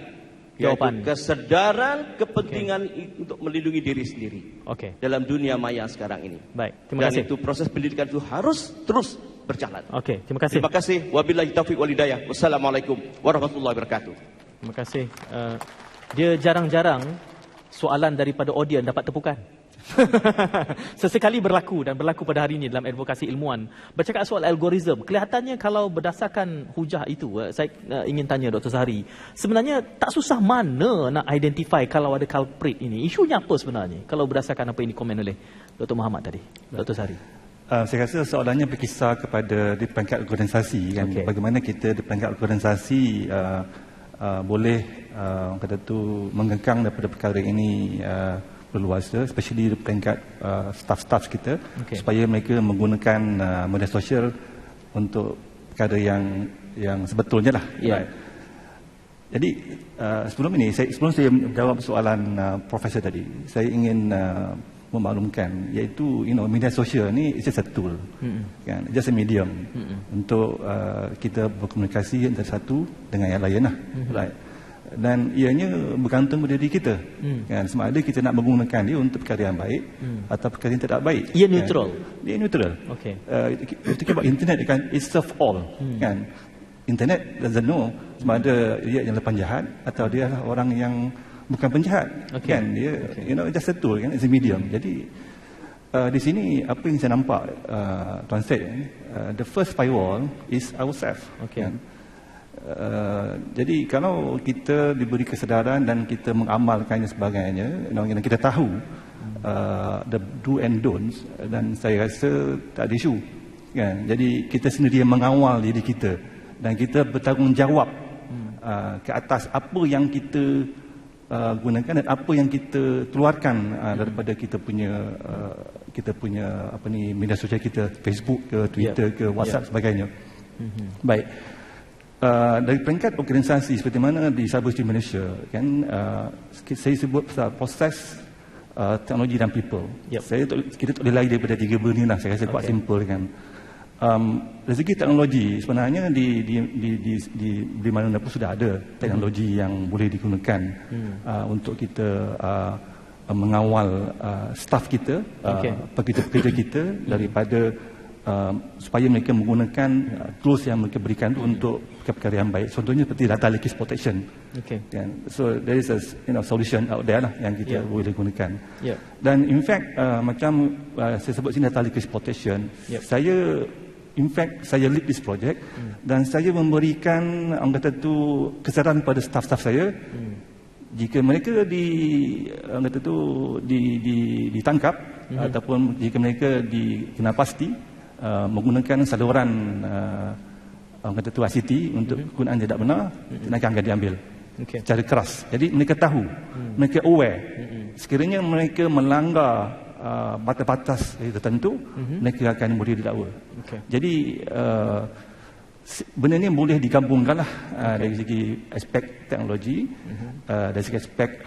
Speaker 1: Jawapan.
Speaker 5: yaitu kesedaran kepentingan untuk melindungi diri sendiri
Speaker 1: Okey.
Speaker 5: dalam dunia maya sekarang ini.
Speaker 1: Baik, terima
Speaker 5: Dan
Speaker 1: kasih.
Speaker 5: itu proses pendidikan itu harus terus berjalan.
Speaker 1: Okey, terima kasih.
Speaker 5: Terima kasih. Wabillahi taufiq wal hidayah. Wassalamualaikum warahmatullahi wabarakatuh.
Speaker 1: Terima kasih. Dia jarang-jarang soalan daripada audiens dapat tepukan. Sesekali berlaku dan berlaku pada hari ini dalam advokasi ilmuwan. Bercakap soal algoritma, kelihatannya kalau berdasarkan hujah itu, saya ingin tanya Dr. Sahari, sebenarnya tak susah mana nak identify kalau ada culprit ini. Isunya apa sebenarnya kalau berdasarkan apa yang dikomen oleh Dr. Muhammad tadi, Dr. Sahari?
Speaker 4: Saya rasa soalannya berkisar kepada di peringkat organisasi kan.
Speaker 1: Okey.
Speaker 4: Bagaimana kita di peringkat organisasi boleh orang kata tu menggengkang daripada perkara ini berluasa, especially di peringkat staff-staff kita,
Speaker 1: Okey.
Speaker 4: supaya mereka menggunakan media sosial untuk perkara yang sebetulnya lah.
Speaker 1: Ya.
Speaker 4: Right. Jadi sebelum saya jawab soalan Profesor tadi, saya ingin memaklumkan, iaitu media sosial ni is just a tool, kan, just a medium untuk kita berkomunikasi antara satu dengan yang lain lah, right. Dan ianya bergantung pada diri kita, kan, sama ada kita nak menggunakan dia untuk perkara yang baik atau perkara yang tidak baik.
Speaker 1: Ia
Speaker 4: kan.
Speaker 1: neutral.
Speaker 4: Dia neutral.
Speaker 1: Okey.
Speaker 4: Kita sebab internet kan, it serve all, kan. Internet doesn't know sama ada dia yang penjahat atau dia adalah orang yang bukan penjahat,
Speaker 1: Okey.
Speaker 4: kan. Dia just a tool, kan, it's a medium. Jadi di sini apa yang saya nampak, Tuan Syed, the first firewall is ourselves.
Speaker 1: Okey.
Speaker 4: Kan. Jadi kalau kita diberi kesedaran dan kita mengamalkannya sebagainya, yang kita tahu the do and don'ts, dan saya rasa tak ada isu, kan. Jadi kita sendiri yang mengawal diri kita dan kita bertanggungjawab ke atas apa yang kita gunakan dan apa yang kita keluarkan daripada kita punya media sosial kita, Facebook ke Twitter ke WhatsApp sebagainya. Baik. Dari peringkat organisasi seperti mana di Cybersecurity Malaysia, kan, saya sebut pasal proses teknologi dan people. Kita tak boleh lari daripada 3 benda ni lah. Saya rasa quite simple, kan. Dari segi teknologi sebenarnya di mana pun sudah ada teknologi yang boleh digunakan untuk kita mengawal staff kita, pekerja-pekerja kita daripada supaya mereka menggunakan tools yang mereka berikan untuk perkara yang baik. Contohnya seperti data leakage protection.
Speaker 1: Okey.
Speaker 4: So there is a solution out there lah yang kita boleh gunakan.
Speaker 1: Yeah.
Speaker 4: Dan in fact macam saya sebut sini data leakage protection, saya lead this project dan saya memberikan orang kata tu kesedaran kepada staff-staff saya. Jika mereka ditangkap ataupun jika mereka dikenal pasti menggunakan saluran orang kata tu ICT untuk penggunaan tidak benar, tindakan akan diambil secara keras. Jadi mereka tahu, mereka aware. Sekiranya mereka melanggar batas-batas tertentu, mereka akan boleh didakwa. Jadi benda ni boleh digabungkanlah dari segi aspek teknologi, dari segi aspek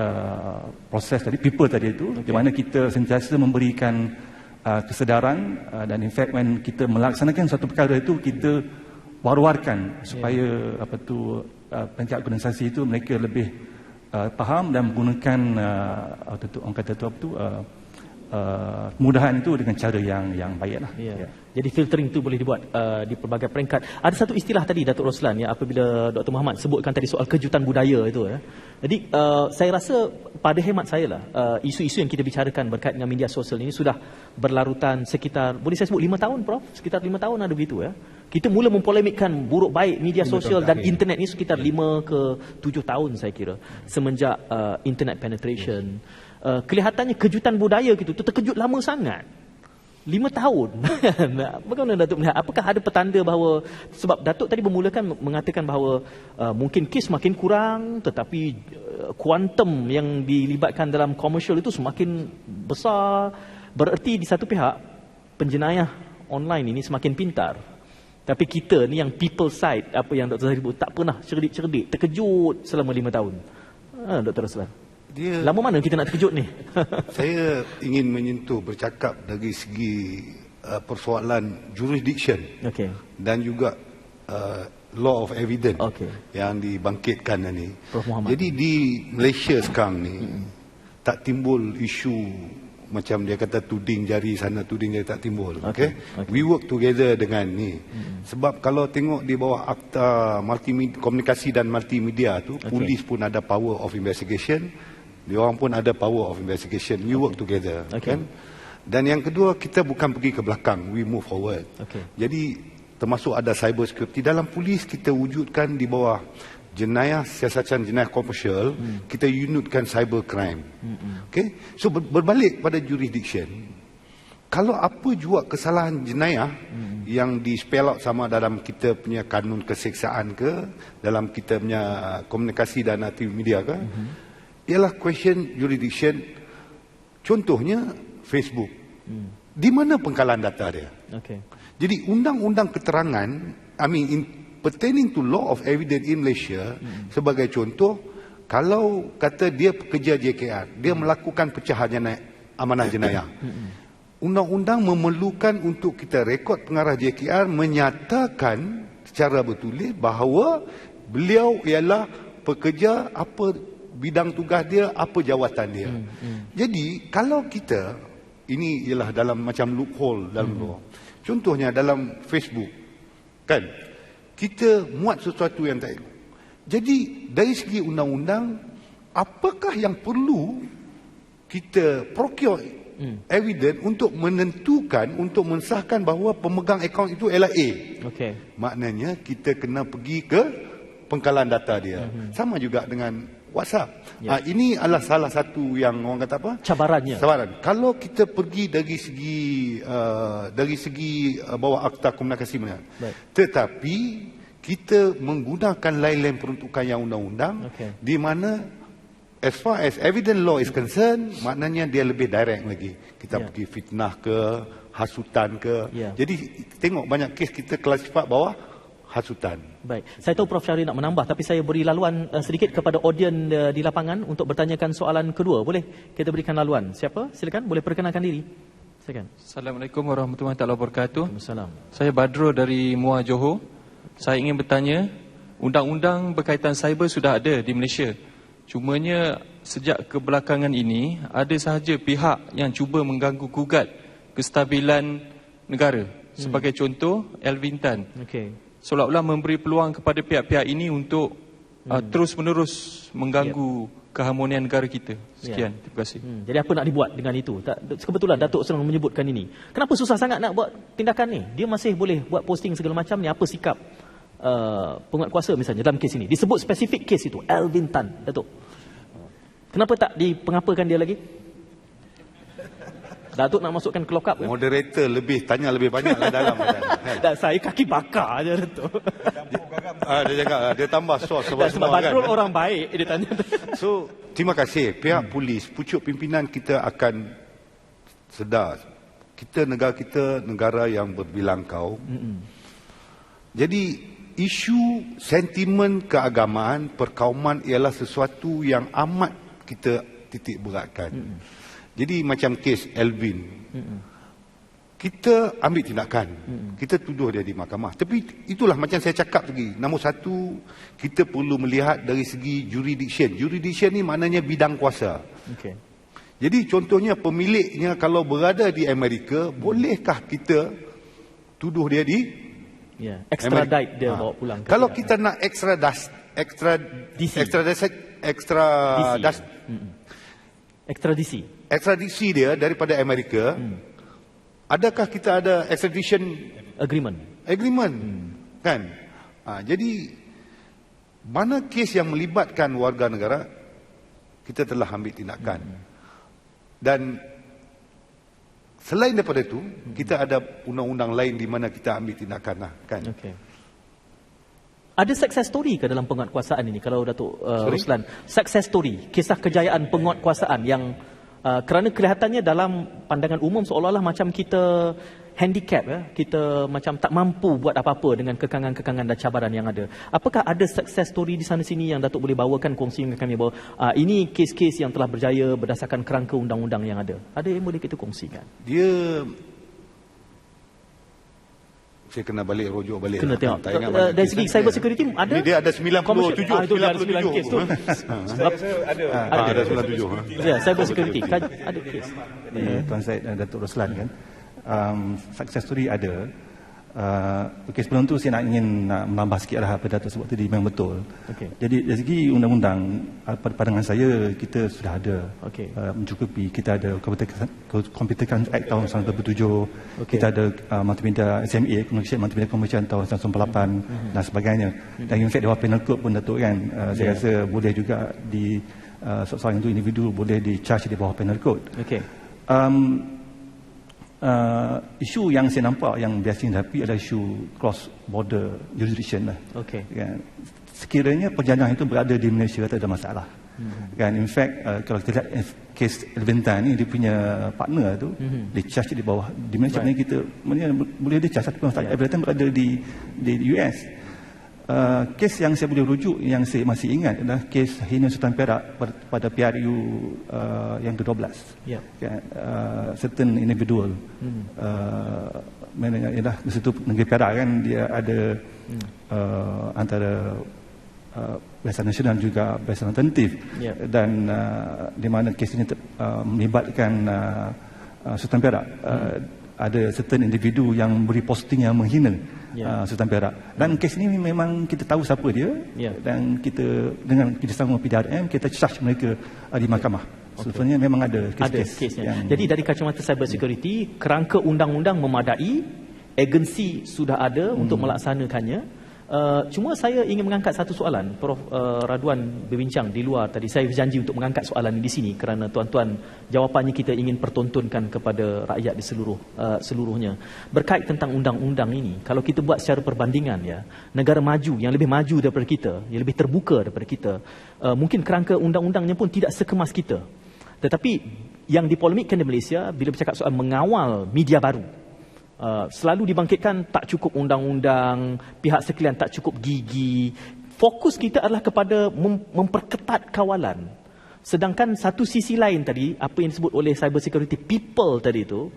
Speaker 4: proses tadi, people tadi itu, di mana kita sentiasa memberikan kesedaran dan in fact when kita melaksanakan satu perkara itu kita war-warkan supaya peringkat organisasi itu mereka lebih faham dan menggunakan orang kata tu kemudahan itu dengan cara yang baiklah.
Speaker 1: Ya. Jadi filtering itu boleh dibuat di pelbagai peringkat. Ada satu istilah tadi Datuk Roslan ya, apabila Dr. Muhammad sebutkan tadi soal kejutan budaya itu ya. Jadi saya rasa pada hemat saya lah isu-isu yang kita bicarakan berkait dengan media sosial ini sudah berlarutan sekitar, boleh saya sebut 5 tahun Prof? Sekitar 5 tahun ada begitu ya. Kita mula mempolemikkan buruk baik media sosial dan internet ni sekitar 5 ke 7 tahun saya kira. Semenjak internet penetration. Kelihatannya kejutan budaya gitu tu terkejut lama sangat. 5 tahun. Bagaimana Datuk melihat? Apakah ada petanda bahawa, sebab Datuk tadi bermulakan mengatakan bahawa mungkin kes makin kurang, tetapi kuantum yang dilibatkan dalam komersial itu semakin besar. Bererti di satu pihak penjenayah online ini semakin pintar. Tapi kita ni yang people side, apa yang Dr. Zahid sebut, tak pernah cerdik-cerdik, terkejut selama 5 tahun. Dr. Raslan. Lama mana kita nak terkejut ni?
Speaker 3: Saya ingin menyentuh, bercakap dari segi persoalan jurisdiction dan juga law of evidence yang dibangkitkan ni. Jadi di Malaysia sekarang ni tak timbul isu macam dia kata tuding jari sana tuding jari, tak timbul. We work together dengan ni. Sebab kalau tengok di bawah Akta Komunikasi dan Multimedia tu, polis pun ada power of investigation, diorang pun ada power of investigation. We work together, kan? Dan yang kedua, kita bukan pergi ke belakang, we move forward. Jadi termasuk ada cyber security dalam polis, kita wujudkan di bawah jenayah siasatan jenayah komersial, kita unitkan cyber crime. So berbalik pada jurisdiction, kalau apa jua kesalahan jenayah yang di spell out sama dalam kita punya kanun keseksaan ke, dalam kita punya komunikasi dan multimedia ke, ialah question jurisdiction. Contohnya Facebook. Di mana pengkalan data dia? Jadi undang-undang keterangan, pertaining to law of evidence in Malaysia, sebagai contoh, kalau kata dia pekerja JKR, dia melakukan pecahan amanah jenayah, undang-undang memerlukan untuk kita rekod pengarah JKR menyatakan secara bertulis bahawa beliau ialah pekerja, apa bidang tugas dia, apa jawatan dia. Jadi kalau kita, ini ialah dalam macam loophole dalam law. Contohnya dalam Facebook, kan, kita muat sesuatu yang tak elok. Jadi dari segi undang-undang, apakah yang perlu kita procure evidence untuk menentukan, untuk mensahkan bahawa pemegang akaun itu ialah A? Maknanya kita kena pergi ke pengkalan data dia. Sama juga dengan WhatsApp. Ini adalah salah satu yang orang kata apa? Cabaran. Kalau kita pergi dari segi bawah Akta Komunikasi, tetapi kita menggunakan lain-lain peruntukan yang undang-undang, di mana as far as evidence law is concerned, maknanya dia lebih direct lagi. Kita pergi fitnah ke, hasutan ke. Jadi tengok banyak kes kita klasifat bawah hasutan.
Speaker 1: Baik, saya tahu Prof. Syahri nak menambah, tapi saya beri laluan sedikit kepada audien di lapangan untuk bertanyakan soalan kedua. Boleh kita berikan laluan? Siapa? Silakan, boleh perkenalkan diri. Silakan.
Speaker 6: Assalamualaikum warahmatullahi wabarakatuh.
Speaker 1: Waalaikumsalam.
Speaker 6: Saya Badrul dari Muar Johor. Saya ingin bertanya, undang-undang berkaitan cyber sudah ada di Malaysia. Cumanya sejak kebelakangan ini ada sahaja pihak yang cuba mengganggu gugat kestabilan negara. Sebagai contoh, Elvin Tan. Seolah-olah memberi peluang kepada pihak-pihak ini untuk terus-menerus mengganggu keharmonian negara kita. Sekian, terima kasih.
Speaker 1: Jadi apa nak dibuat dengan itu? Kebetulan Datuk selalu menyebutkan ini. Kenapa susah sangat nak buat tindakan ni? Dia masih boleh buat posting segala macam ni. Apa sikap penguatkuasa misalnya dalam kes ini? Disebut spesifik kes itu, Elvin Tan, Datuk. Kenapa tak dipengapakan dia lagi? Datuk nak masukkan ke lockup.
Speaker 3: Moderator tanya lebih banyak lah dalam.
Speaker 1: Dan saya kaki bakar je, Datuk.
Speaker 3: Dia cakap, dia tambah sos.
Speaker 1: Sebab Badrul kan? Orang baik, dia tanya.
Speaker 3: So, terima kasih. Pihak polis, pucuk pimpinan kita akan sedar. Negara kita negara yang berbilang kau. Jadi, isu sentimen keagamaan, perkauman ialah sesuatu yang amat kita titik beratkan. Jadi macam kes Elvin, kita ambil tindakan, kita tuduh dia di mahkamah. Tapi itulah macam saya cakap tadi, nombor satu, kita perlu melihat dari segi jurisdiction. Jurisdiction ni maknanya bidang kuasa. Jadi contohnya pemiliknya kalau berada di Amerika, bolehkah kita tuduh dia di
Speaker 1: extradite dia bawa pulang?
Speaker 3: Kalau kita nak ekstradisi dia daripada Amerika, adakah kita ada extradition agreement. Kan? Jadi mana kes yang melibatkan warga negara, kita telah ambil tindakan. Dan selain daripada itu, kita ada undang-undang lain di mana kita ambil tindakan lah, kan?
Speaker 1: Okey. Ada success story ke dalam penguatkuasaan ini kalau Datuk Ruslan? Success story, kisah kejayaan penguatkuasaan yang kerana kelihatannya dalam pandangan umum seolah-olah macam kita handicap, ya, kita macam tak mampu buat apa-apa dengan kekangan-kekangan dan cabaran yang ada. Apakah ada success story di sana sini yang Datuk boleh bawakan, kongsi dengan kami bahawa ini kes-kes yang telah berjaya berdasarkan kerangka undang-undang yang ada? Ada yang boleh kita kongsikan?
Speaker 3: Saya kena balik rujuk balik.
Speaker 1: Kena tengok. Dari segi cyber security ada?
Speaker 3: Ini dia ada 97.
Speaker 1: Itu ada 9 kes tu.
Speaker 3: Ada 97.
Speaker 1: Ya, cyber security ada kes.
Speaker 4: Tuan Syed dan Datuk Ruslan kan. Success story ada. Okey, sebelum tu saya ingin menambah sikit apa Datuk sebut tadi, memang betul.
Speaker 1: Okay.
Speaker 4: Jadi dari segi undang-undang, pada pandangan saya kita sudah ada mencukupi. Kita ada Computer Act tahun 1997, kita ada Multimedia SMA, Multimedia Commission tahun 1998 dan sebagainya. Dan in fact Dewan Penal Code pun Datuk kan, saya rasa boleh juga di seorang itu individu boleh di-charge di bawah Penal Code.
Speaker 1: Okay.
Speaker 4: Isu yang saya nampak yang biasa dihadapi adalah isu cross border jurisdiction lah.
Speaker 1: Okay.
Speaker 4: Kan, sekiranya perjalanan itu berada di Malaysia tak ada masalah. Kan, in fact kalau kita lihat kes Elventa ni, dia punya partner tu dia charge di bawah di Malaysia. Right. Kita boleh dia charge tapi Elventa berada di US. Kes yang saya boleh rujuk yang saya masih ingat adalah kes hina Sultan Perak pada PRU yang ke-12. Certain individual ialah di situ negeri Perak kan, dia ada antara Barisan Nasional juga Barisan Alternatif, dan di mana kes ini melibatkan Sultan Perak. Ada certain individu yang beri posting yang menghina Sultan Perak. Dan kes ini memang kita tahu siapa dia, dan kita dengan kerjasama PDRM kita charge mereka di mahkamah. Sebenarnya memang ada kes-kes yang...
Speaker 1: Jadi dari kacamata cyber security, kerangka undang-undang memadai, agensi sudah ada untuk melaksanakannya. Cuma saya ingin mengangkat satu soalan. Prof Radwan berbincang di luar tadi. Saya berjanji untuk mengangkat soalan ini di sini kerana tuan-tuan jawapannya kita ingin pertontonkan kepada rakyat di seluruhnya. Berkait tentang undang-undang ini, kalau kita buat secara perbandingan, ya, negara maju yang lebih maju daripada kita, yang lebih terbuka daripada kita, mungkin kerangka undang-undangnya pun tidak sekemas kita. Tetapi yang dipolemikkan di Malaysia bila bercakap soal mengawal media baru, selalu dibangkitkan tak cukup undang-undang, pihak sekalian tak cukup gigi. Fokus kita adalah kepada memperketat kawalan. Sedangkan satu sisi lain tadi, apa yang disebut oleh cyber security people tadi itu,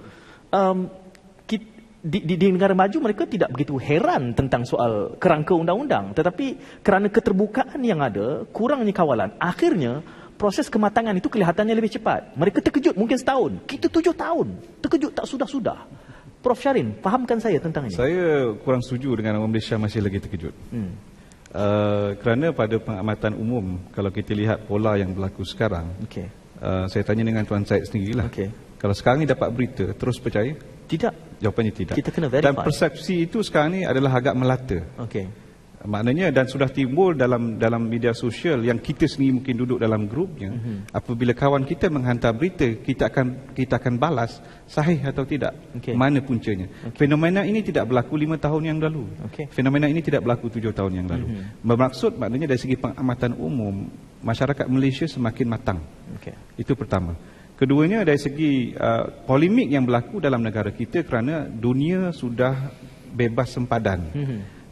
Speaker 1: di negara maju mereka tidak begitu heran tentang soal kerangka undang-undang. Tetapi kerana keterbukaan yang ada, kurangnya kawalan, akhirnya proses kematangan itu kelihatannya lebih cepat. Mereka terkejut mungkin setahun, kita 7 tahun. Terkejut tak sudah-sudah. Prof Syarin, fahamkan saya tentang ini.
Speaker 2: Saya kurang setuju dengan orang Malaysia masih lagi terkejut. Kerana pada pengamatan umum, kalau kita lihat pola yang berlaku sekarang, saya tanya dengan Tuan Syed sendirilah. Kalau sekarang ni dapat berita, terus percaya?
Speaker 1: Tidak.
Speaker 2: Jawapannya tidak.
Speaker 1: Kita kena verify.
Speaker 2: Dan persepsi itu sekarang ni adalah agak melata. Maknanya, dan sudah timbul dalam media sosial yang kita sendiri mungkin duduk dalam grupnya. Apabila kawan kita menghantar berita, kita akan balas sahih atau tidak. Mana puncanya. Fenomena ini tidak berlaku 5 tahun yang lalu. Fenomena ini tidak berlaku 7 tahun yang lalu. Bermaksud maknanya dari segi pengamatan umum, masyarakat Malaysia semakin matang. Itu pertama. Keduanya dari segi polemik yang berlaku dalam negara kita kerana dunia sudah bebas sempadan.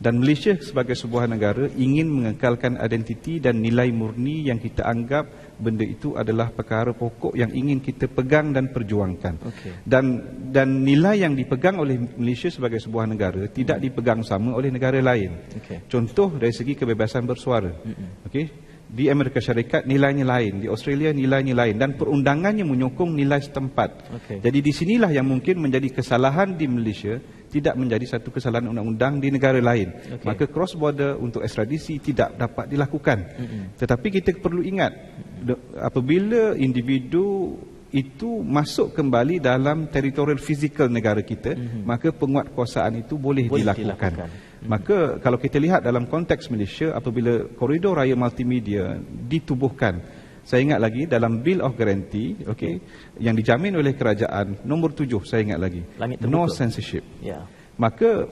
Speaker 2: Dan Malaysia sebagai sebuah negara ingin mengekalkan identiti dan nilai murni yang kita anggap benda itu adalah perkara pokok yang ingin kita pegang dan perjuangkan. Dan nilai yang dipegang oleh Malaysia sebagai sebuah negara tidak dipegang sama oleh negara lain. Contoh dari segi kebebasan bersuara. Di Amerika Syarikat nilainya lain, di Australia nilainya lain, dan perundangannya menyokong nilai setempat. Jadi di sinilah yang mungkin menjadi kesalahan di Malaysia, tidak menjadi satu kesalahan undang-undang di negara lain. Maka cross border untuk ekstradisi tidak dapat dilakukan. Tetapi kita perlu ingat, apabila individu itu masuk kembali dalam teritorial fizikal negara kita, maka penguatkuasaan itu boleh dilakukan. Maka kalau kita lihat dalam konteks Malaysia, apabila koridor raya multimedia ditubuhkan, saya ingat lagi dalam Bill of Guarantee, yang dijamin oleh kerajaan, nombor 7 saya ingat lagi, no censorship. Maka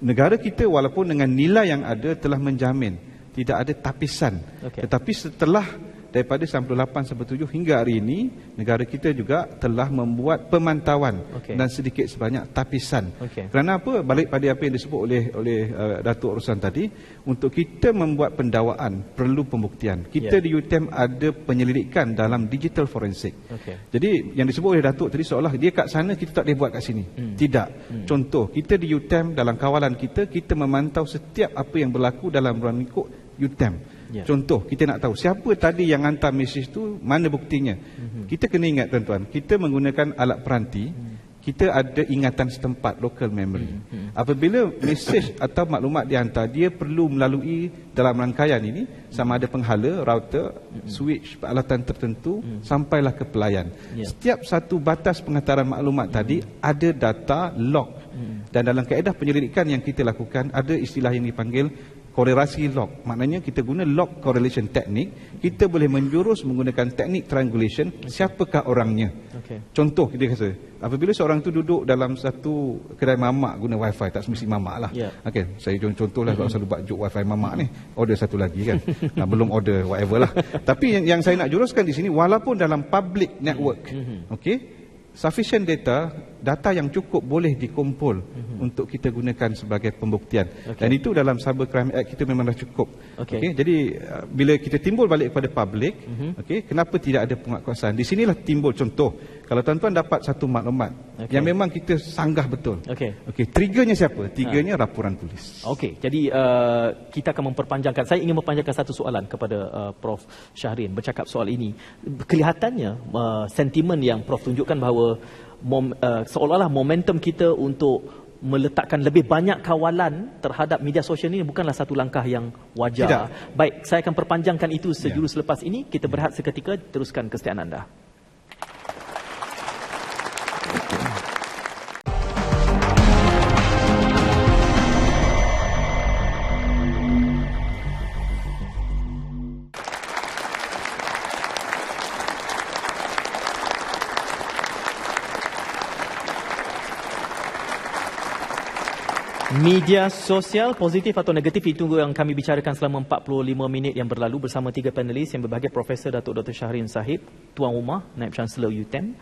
Speaker 2: negara kita walaupun dengan nilai yang ada telah menjamin tidak ada tapisan. Tetapi setelah daripada 98-97 hingga hari ini, negara kita juga telah membuat pemantauan dan sedikit sebanyak tapisan. Kerana apa? Balik pada apa yang disebut oleh Datuk Roslan tadi, untuk kita membuat pendakwaan perlu pembuktian. Kita di UTM ada penyelidikan dalam digital forensik. Jadi yang disebut oleh Datuk tadi seolah dia kat sana, kita tak boleh buat kat sini. Tidak. Contoh, kita di UTM dalam kawalan kita memantau setiap apa yang berlaku dalam ruang lingkup UTM. Contoh, kita nak tahu siapa tadi yang hantar mesej tu, mana buktinya. Kita kena ingat tuan-tuan, kita menggunakan alat peranti, kita ada ingatan setempat, local memory. Apabila mesej atau maklumat dihantar, dia perlu melalui dalam rangkaian ini, sama ada penghala, router, switch, peralatan tertentu, sampailah ke pelayan. Setiap satu batas penghantaran maklumat tadi ada data log. Dan dalam kaedah penyelidikan yang kita lakukan, ada istilah yang dipanggil korelasi log. Maknanya kita guna log correlation teknik, kita boleh menjurus menggunakan teknik triangulation, siapakah orangnya. Contoh kita kata, apabila seorang tu duduk dalam satu kedai mamak guna wifi, tak semesti mamak lah. Saya contohlah kalau selalu buat joke wifi mamak ni, order satu lagi kan. Belum order whatever lah. Tapi yang saya nak juruskan di sini, walaupun dalam public network, sufficient data yang cukup boleh dikumpul untuk kita gunakan sebagai pembuktian. Dan itu dalam Cyber Crime Act kita memang dah cukup. Jadi bila kita timbul balik kepada public, kenapa tidak ada penguatkuasaan? Di sinilah timbul contoh. Kalau tuan-tuan dapat satu maklumat yang memang kita sanggah betul. Triggernya siapa? Triggernya laporan polis.
Speaker 1: Jadi kita akan memperpanjangkan. Saya ingin memperpanjangkan satu soalan kepada Prof Shahrin bercakap soal ini. Kelihatannya sentimen yang Prof tunjukkan bahawa seolah-olah momentum kita untuk meletakkan lebih banyak kawalan terhadap media sosial ini bukanlah satu langkah yang wajar.
Speaker 2: Tidak.
Speaker 1: Baik, saya akan perpanjangkan itu sejurus selepas ini. Kita berehat seketika, teruskan kesetiaan anda. Media sosial positif atau negatif, itu yang kami bicarakan selama 45 minit yang berlalu bersama tiga panelis yang berbahagia, Profesor Datuk Dr. Shahrin Sahib, Tuan Rumah, Naib Chancellor UTM,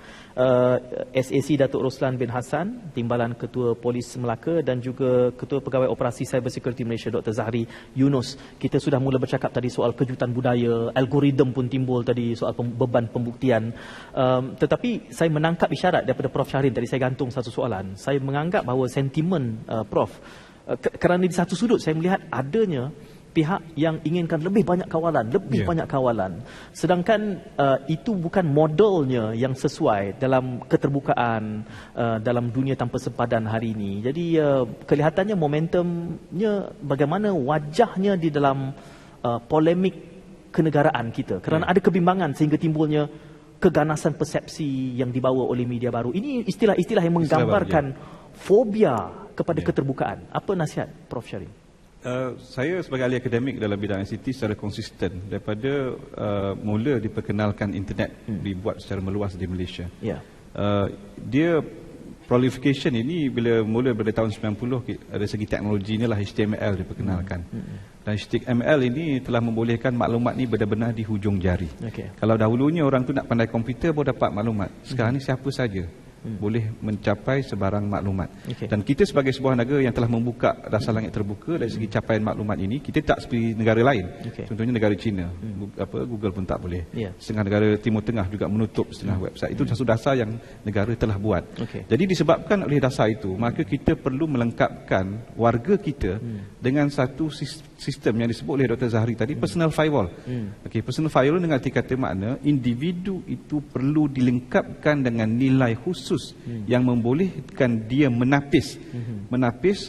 Speaker 1: SAC Datuk Roslan bin Hassan, Timbalan Ketua Polis Melaka, dan juga Ketua Pegawai Operasi Cyber Security Malaysia Dr. Zahri Yunus. Kita sudah mula bercakap tadi soal kejutan budaya, algoritma pun timbul tadi, soal beban pembuktian. Tetapi saya menangkap isyarat daripada Prof Shahrin tadi, saya gantung satu soalan. Saya menganggap bahawa sentimen Prof, kerana di satu sudut saya melihat adanya pihak yang inginkan lebih banyak kawalan, banyak kawalan. Sedangkan itu bukan modelnya yang sesuai dalam keterbukaan dalam dunia tanpa sempadan hari ini. Jadi kelihatannya momentumnya bagaimana wajahnya di dalam polemik kenegaraan kita. Kerana ada kebimbangan sehingga timbulnya keganasan persepsi yang dibawa oleh media baru. Ini istilah-istilah yang menggambarkan fobia kepada keterbukaan. Apa nasihat Prof Shahrin?
Speaker 2: Saya sebagai ahli akademik dalam bidang ICT secara konsisten daripada mula diperkenalkan internet dibuat secara meluas di Malaysia. Dia proliferation ini bila mula pada tahun 90, dari segi teknologi inilah HTML diperkenalkan. Dan HTML ini telah membolehkan maklumat ni benar-benar di hujung jari. Kalau dahulunya orang tu nak pandai komputer baru dapat maklumat. Sekarang ni siapa saja boleh mencapai sebarang maklumat. Dan kita sebagai sebuah negara yang telah membuka dasar langit terbuka dari segi capaian maklumat ini, kita tak seperti negara lain. Contohnya negara China, Google pun tak boleh. Setengah negara Timur Tengah juga menutup setengah website. Itu satu dasar yang negara telah buat. Jadi disebabkan oleh dasar itu, maka kita perlu melengkapkan warga kita dengan satu sistem yang disebut oleh Dr. Zahri tadi, personal firewall. Okey, personal firewall dengan arti kata makna individu itu perlu dilengkapkan dengan nilai khusus yang membolehkan dia menapis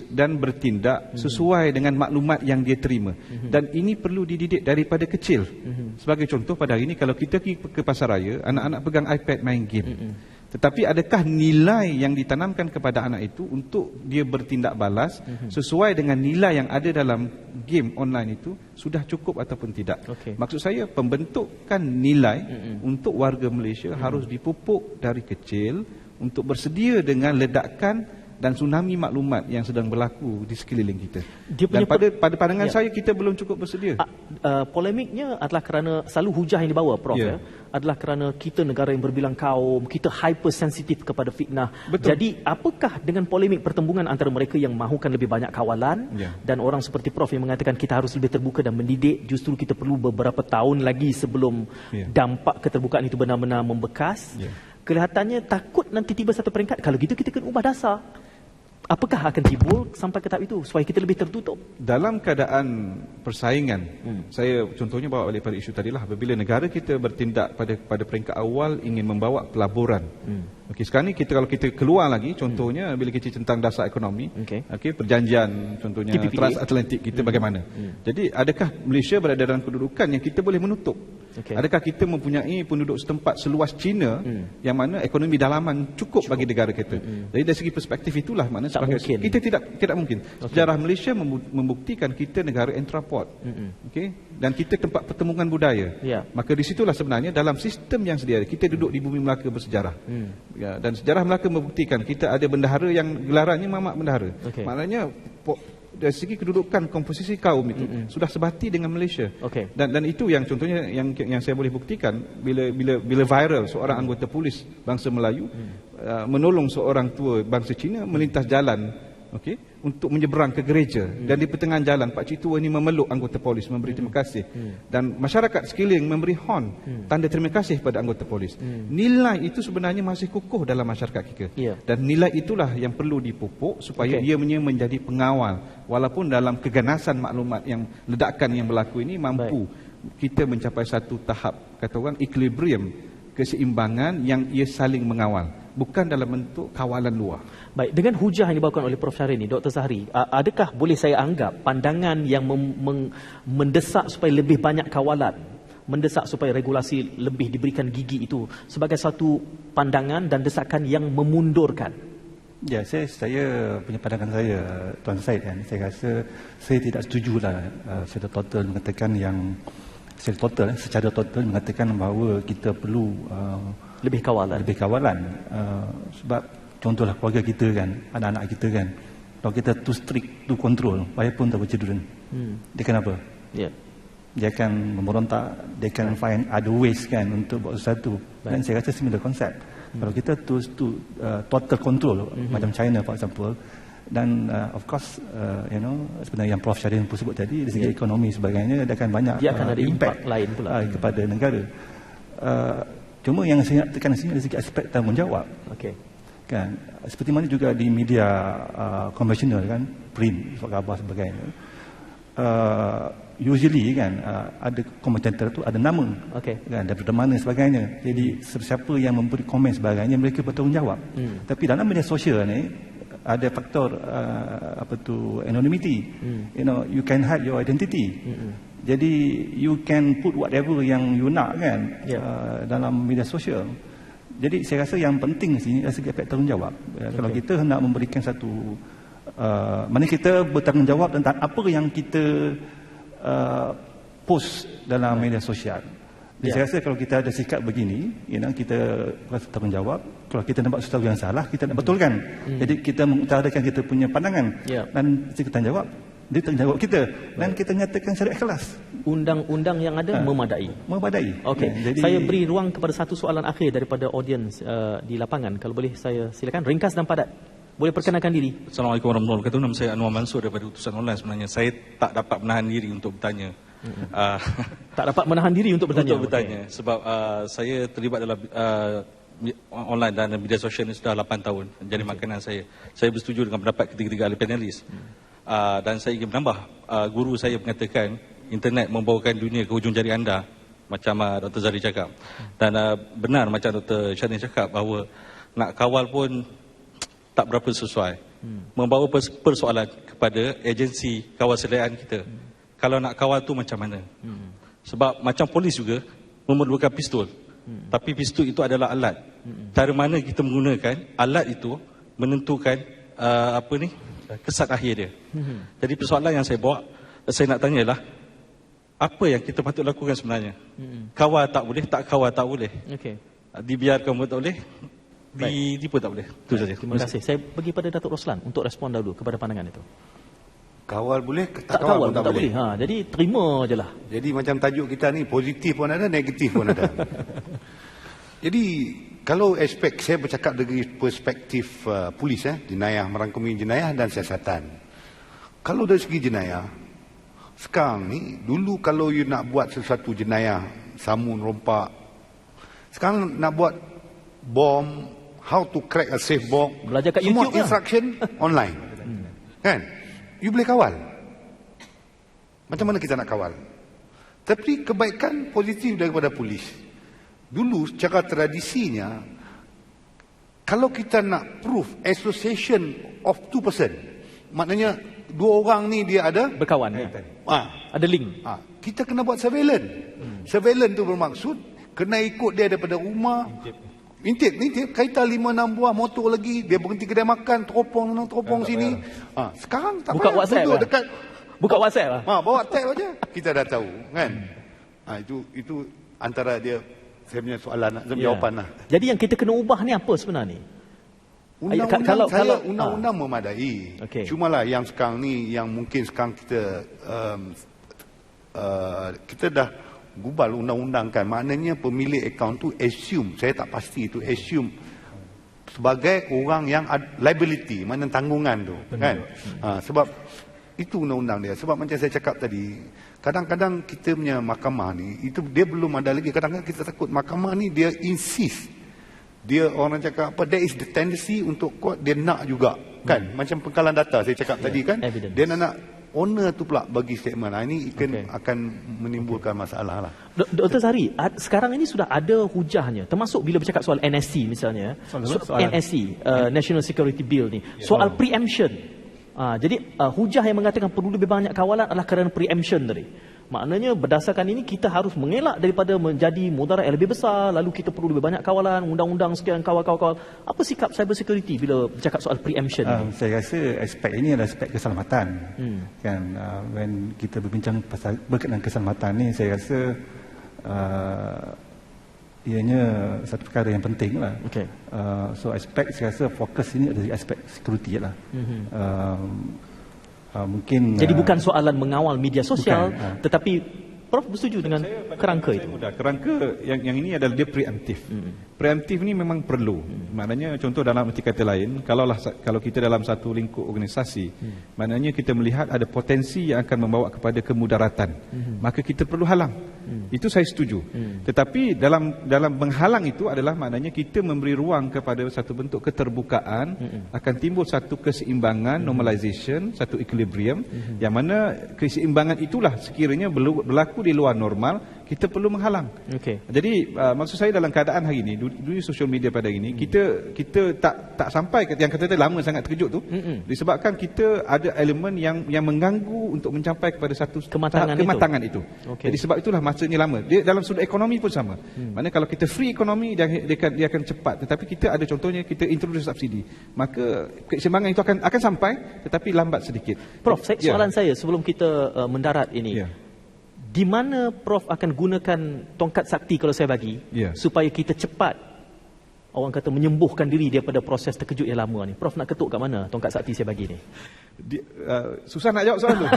Speaker 2: dan bertindak sesuai dengan maklumat yang dia terima. Dan ini perlu dididik daripada kecil. Sebagai contoh, pada hari ini kalau kita pergi ke pasar raya, anak-anak pegang iPad main game. Tetapi adakah nilai yang ditanamkan kepada anak itu untuk dia bertindak balas sesuai dengan nilai yang ada dalam game online itu sudah cukup ataupun tidak? Maksud saya, pembentukan nilai untuk warga Malaysia harus dipupuk dari kecil untuk bersedia dengan ledakan dan tsunami maklumat yang sedang berlaku di sekeliling kita. Dan pada pandangan saya, kita belum cukup bersedia.
Speaker 1: Polemiknya adalah kerana selalu hujah yang dibawa, Prof, adalah kerana kita negara yang berbilang kaum, kita hypersensitif kepada fitnah. Betul. Jadi apakah dengan polemik pertembungan antara mereka yang mahukan lebih banyak kawalan dan orang seperti Prof yang mengatakan kita harus lebih terbuka dan mendidik, justru kita perlu beberapa tahun lagi sebelum dampak keterbukaan itu benar-benar membekas. Kelihatannya takut nanti tiba satu peringkat, kalau gitu kita kena ubah dasar. Apakah akan timbul sampai ke tahap itu supaya kita lebih tertutup? Dalam keadaan persaingan,
Speaker 2: saya contohnya bawa balik pada isu tadilah, apabila negara kita bertindak pada peringkat awal ingin membawa pelaburan. Okey, sekarang ni kalau kita keluar lagi, contohnya bila kita tentang dasar ekonomi, perjanjian contohnya
Speaker 1: TPPA,
Speaker 2: transatlantik kita bagaimana? Jadi adakah Malaysia berada dalam kedudukan yang kita boleh menutup? Adakah kita mempunyai penduduk setempat seluas China yang mana ekonomi dalaman cukup bagi negara kita? Jadi dari segi perspektif itulah makna kita tidak mungkin. Sejarah Malaysia membuktikan kita negara entrepot. Dan kita tempat pertemuan budaya. Maka di situlah sebenarnya dalam sistem yang sedia kita duduk di bumi Melaka bersejarah. Dan sejarah Melaka membuktikan kita ada bendahara yang gelarannya Mamak Bendahara. Maknanya dari segi kedudukan komposisi kaum itu sudah sebati dengan Malaysia. Dan itu yang contohnya yang saya boleh buktikan bila viral seorang anggota polis bangsa Melayu menolong seorang tua bangsa Cina melintas jalan untuk menyeberang ke gereja, dan di pertengahan jalan pak cik tua ini memeluk anggota polis memberi terima kasih, dan masyarakat sekeliling memberi hon tanda terima kasih pada anggota polis. Nilai itu sebenarnya masih kukuh dalam masyarakat kita, dan nilai itulah yang perlu dipupuk supaya ia menjadi pengawal, walaupun dalam keganasan maklumat yang ledakan yang berlaku ini mampu kita mencapai satu tahap kata orang equilibrium, keseimbangan yang ia saling mengawal, bukan dalam bentuk kawalan luar. Baik, dengan hujah yang dibawakan oleh Prof. Syahrini, Dr. Zahri, adakah boleh saya anggap pandangan yang mendesak supaya lebih banyak kawalan, mendesak supaya regulasi lebih diberikan gigi itu sebagai satu pandangan dan desakan yang memundurkan?
Speaker 4: Ya, saya punya pandangan saya, Tuan Syed, kan. Saya rasa saya tidak setujulah secara total mengatakan yang secara total mengatakan bahawa kita perlu lebih kawalan. Sebab contohlah keluarga kita kan, anak-anak kita kan, kalau kita too strict, too control, ayah pun tak bercedera. Dia akan apa? Dia akan memberontak, dia akan find other ways kan untuk buat sesuatu. Dan saya rasa similar konsep. Kalau kita total control, macam China for example, dan of course sebenarnya yang Prof. Syahrini pun sebut tadi, dari segi ekonomi sebagainya, dia akan banyak
Speaker 1: akan ada impact lain pula
Speaker 4: kepada negara. Cuma yang saya nak tekan sini dari segi aspek tanggungjawab. Kan, seperti mana juga di media konvensional kan, print, khabar sebagainya. Usually kan ada komentator tu ada nama, kan, daripada mana sebagainya. Jadi siapa yang memberi komen sebagainya, mereka bertanggungjawab. Tapi dalam media sosial ni ada faktor anonymity. You can hide your identity. Jadi you can put whatever yang you nak kan dalam media sosial. Jadi saya rasa yang penting di sini adalah segi aspek tanggungjawab. Kalau kita hendak memberikan satu mana kita bertanggungjawab tentang apa yang kita post dalam media sosial. Jadi saya rasa kalau kita ada sikap begini, kita rasa tanggungjawab. Kalau kita nampak sesuatu yang salah, kita nak betulkan. Jadi kita mengutarakan kita punya pandangan dan kita tanggungjawab. Dia tanggungjawab kita dan kita nyatakan secara ikhlas. Undang-undang yang ada memadai.
Speaker 1: Jadi saya beri ruang kepada satu soalan akhir daripada audiens di lapangan. Kalau boleh saya silakan ringkas dan padat. Boleh perkenalkan diri.
Speaker 7: Assalamualaikum warahmatullahi wabarakatuh. Nama saya Anwar Mansur daripada Utusan Online. Sebenarnya saya tak dapat menahan diri untuk bertanya.
Speaker 1: Tak dapat menahan diri untuk bertanya.
Speaker 7: Sebab saya terlibat dalam online dan media sosial ini sudah 8 tahun. Jadi makanan saya bersetuju dengan pendapat ketiga-tiga ahli panelis. Dan saya ingin menambah, guru saya mengatakan internet membawakan dunia ke hujung jari anda, macam Dr. Zari cakap. Dan benar macam Dr. Syahdin cakap bahawa nak kawal pun tak berapa sesuai. Membawa persoalan kepada agensi kawal sediaan kita. Kalau nak kawal tu macam mana? Sebab macam polis juga memerlukan pistol. Tapi pistol itu adalah alat. Cara mana kita menggunakan alat itu menentukan kesat akhir dia. Jadi persoalan yang saya bawa, saya nak tanyalah, apa yang kita patut lakukan sebenarnya? Kawal tak boleh, tak kawal tak boleh. Dibiarkan pun tak boleh, ditipu tak boleh. Itu saja.
Speaker 1: Terima kasih. Saya bagi pada Datuk Roslan untuk respon dahulu kepada pandangan itu.
Speaker 3: Kawal boleh,
Speaker 1: Tak kawal pun tak boleh. Jadi terima je lah.
Speaker 3: Jadi macam tajuk kita ni, positif pun ada, negatif pun ada. Jadi kalau aspek, saya bercakap dari perspektif polis, jenayah, merangkumi jenayah dan siasatan. Kalau dari segi jenayah, sekarang ni, dulu kalau you nak buat sesuatu jenayah, samun, rompak, sekarang nak buat bom, how to crack a safe bomb,
Speaker 1: Belajar kat
Speaker 3: semua
Speaker 1: YouTube lah.
Speaker 3: instruction online. Kan? You boleh kawal. Macam mana kita nak kawal? Tapi kebaikan positif daripada polis. Dulu secara tradisinya, kalau kita nak proof association of two person, maknanya dua orang ni dia ada
Speaker 1: Berkawan. Ada link.
Speaker 3: kita kena buat surveillance. Surveillance tu bermaksud kena ikut dia daripada rumah. Intip kaitan 5-6 buah motor lagi, dia berhenti kedai makan, teropong sini. Sekarang tak
Speaker 1: Buka
Speaker 3: payah
Speaker 1: WhatsApp
Speaker 3: duduk
Speaker 1: lah.
Speaker 3: dekat
Speaker 1: Buka WhatsApp lah.
Speaker 3: bawa tab aja, kita dah tahu kan. Itu antara dia saya punya soalan, jawapan lah.
Speaker 1: Jadi yang kita kena ubah ni apa sebenarnya?
Speaker 3: Undang-undang
Speaker 1: Kalau-
Speaker 3: undang-undang memadai.
Speaker 1: Okey.
Speaker 3: Cumalah yang sekarang ni, yang mungkin sekarang kita dah gubal undang-undang kan. Maknanya pemilik akaun tu assume, saya tak pasti itu assume sebagai orang yang liability, mana tanggungan tu kan. Sebab itu undang-undang dia. Sebab macam saya cakap tadi, kadang-kadang kita punya mahkamah ni, itu dia belum ada lagi. Kadang-kadang kita takut mahkamah ni dia insist. Dia orang cakap apa, there is the tendency untuk court dia nak juga kan. Macam pengkalan data saya cakap tadi kan.
Speaker 1: Evidence.
Speaker 3: Dia nak owner tu pula bagi statement. Ini akan menimbulkan masalah lah.
Speaker 1: Dr. Zari, sekarang ini sudah ada hujahnya, termasuk bila bercakap soal NSC misalnya. NSC, National Security Bill ni. Soal preemption. Jadi hujah yang mengatakan perlu lebih banyak kawalan adalah kerana preemption tadi. Maknanya berdasarkan ini kita harus mengelak daripada menjadi mudarat yang lebih besar, lalu kita perlu lebih banyak kawalan, undang-undang sekian, kawal-kawal. Apa sikap cyber security bila bercakap soal preemption ni?
Speaker 4: Saya rasa aspek ini adalah aspek keselamatan. Kan, when kita berbincang pasal berkenaan keselamatan ni, saya rasa ianya satu perkara yang penting lah. So aspek, saya rasa fokus ini adalah aspek security lah. Mungkin
Speaker 1: Jadi bukan soalan mengawal media sosial,
Speaker 4: bukan,
Speaker 1: tetapi Prof bersetuju dengan kerangka itu.
Speaker 2: Kerangka yang ini adalah dia preemptif. Preemptif ni memang perlu. Maknanya contoh dalam arti kata lain, kalau kita dalam satu lingkup organisasi, maknanya kita melihat ada potensi yang akan membawa kepada kemudaratan, maka kita perlu halang. Itu saya setuju. Tetapi dalam menghalang itu adalah maknanya kita memberi ruang kepada satu bentuk keterbukaan, akan timbul satu keseimbangan, normalization, satu equilibrium, yang mana keseimbangan itulah sekiranya berlaku di luar normal, kita perlu menghalang. Jadi maksud saya dalam keadaan hari ini, dunia sosial media pada hari ini, kita tak sampai yang kata lama sangat terkejut tu, disebabkan kita ada elemen yang mengganggu untuk mencapai kepada satu kematangan itu. Jadi sebab itulah masanya lama. Dia dalam sudut ekonomi pun sama. Maknanya kalau kita free ekonomi, dia akan cepat. Tetapi kita ada contohnya, kita introduce subsidi, maka keseimbangan itu akan sampai, tetapi lambat sedikit.
Speaker 1: Prof, soalan saya sebelum kita mendarat ini, di mana Prof akan gunakan tongkat sakti kalau saya bagi, supaya kita cepat, orang kata, menyembuhkan diri daripada proses terkejut yang lama ni? Prof nak ketuk kat mana tongkat sakti saya bagi ni?
Speaker 2: Susah nak jawab soalan tu.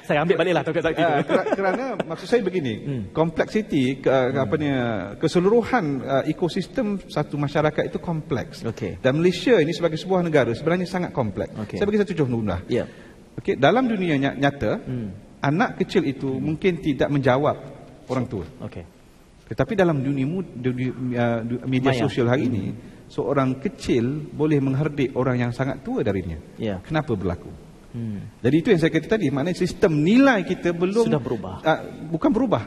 Speaker 1: Saya ambil baliklah tongkat sakti tu.
Speaker 2: Kerana maksud saya begini, kompleksiti, keseluruhan ekosistem satu masyarakat itu kompleks. Dan Malaysia ini sebagai sebuah negara sebenarnya sangat kompleks. Saya bagi satu contoh mudah. Dalam dunia nyata, anak kecil itu mungkin tidak menjawab orang tua. Tetapi dalam dunia media sosial hari ini, seorang kecil boleh mengherdik orang yang sangat tua darinya. Kenapa berlaku? Jadi itu yang saya kata tadi, maknanya sistem nilai kita belum
Speaker 1: Sudah berubah.
Speaker 2: Bukan berubah.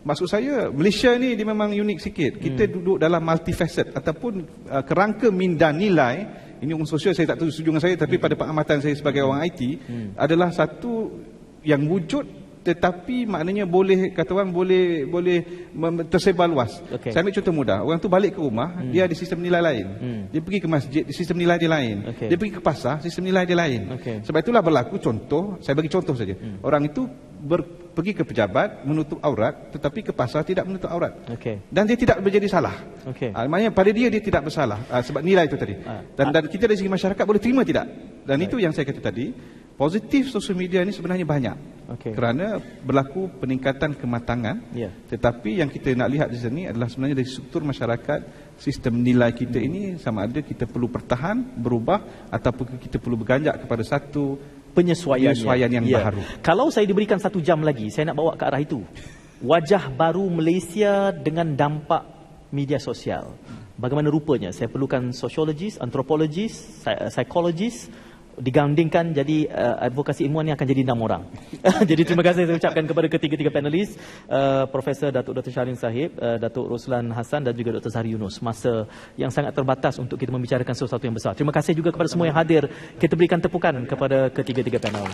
Speaker 2: Maksud saya Malaysia ni dia memang unik sikit. Kita duduk dalam multifaceted ataupun kerangka minda nilai. Ini orang sosial saya tak tahu setuju dengan saya, tapi pada pengamatan saya sebagai orang IT adalah satu yang wujud tetapi maknanya boleh kata orang boleh tersebar luas.
Speaker 1: Okey.
Speaker 2: Saya ambil contoh mudah. Orang tu balik ke rumah, dia ada sistem nilai lain. Dia pergi ke masjid, sistem nilai dia lain.
Speaker 1: Okey.
Speaker 2: Dia pergi ke pasar, sistem nilai dia lain.
Speaker 1: Okey.
Speaker 2: Sebab itulah berlaku contoh, saya bagi contoh saja. Orang itu pergi ke pejabat menutup aurat tetapi ke pasar tidak menutup aurat.
Speaker 1: Okey.
Speaker 2: Dan dia tidak menjadi salah.
Speaker 1: Okey.
Speaker 2: Maknanya pada dia tidak bersalah sebab nilai itu tadi. Dan kita dari segi masyarakat boleh terima tidak? Dan itu yang saya kata tadi, positif sosial media ini sebenarnya banyak.
Speaker 1: Okey.
Speaker 2: Kerana berlaku peningkatan kematangan.
Speaker 1: Ya.
Speaker 2: Tetapi yang kita nak lihat di sini adalah sebenarnya dari struktur masyarakat, sistem nilai kita ini sama ada kita perlu pertahan, berubah ataupun kita perlu berganjak kepada satu
Speaker 1: Penyesuaian
Speaker 2: yang baru.
Speaker 1: Kalau saya diberikan 1 jam lagi, saya nak bawa ke arah itu. Wajah baru Malaysia dengan dampak media sosial. Bagaimana rupanya? Saya perlukan sosiologis, antropologis, psikologis, digandingkan jadi advokasi ilmuwan yang akan jadi 6 orang. Jadi terima kasih saya ucapkan kepada ketiga-tiga panelis, Profesor Datuk Dr. Shahrin Sahib, Datuk Roslan Hassan dan juga Dr. Zahri Yunus. Masa yang sangat terbatas untuk kita membicarakan sesuatu yang besar. Terima kasih juga kepada semua yang hadir. Kita berikan tepukan kepada ketiga-tiga panel.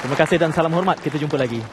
Speaker 1: Terima kasih dan salam hormat. Kita jumpa lagi.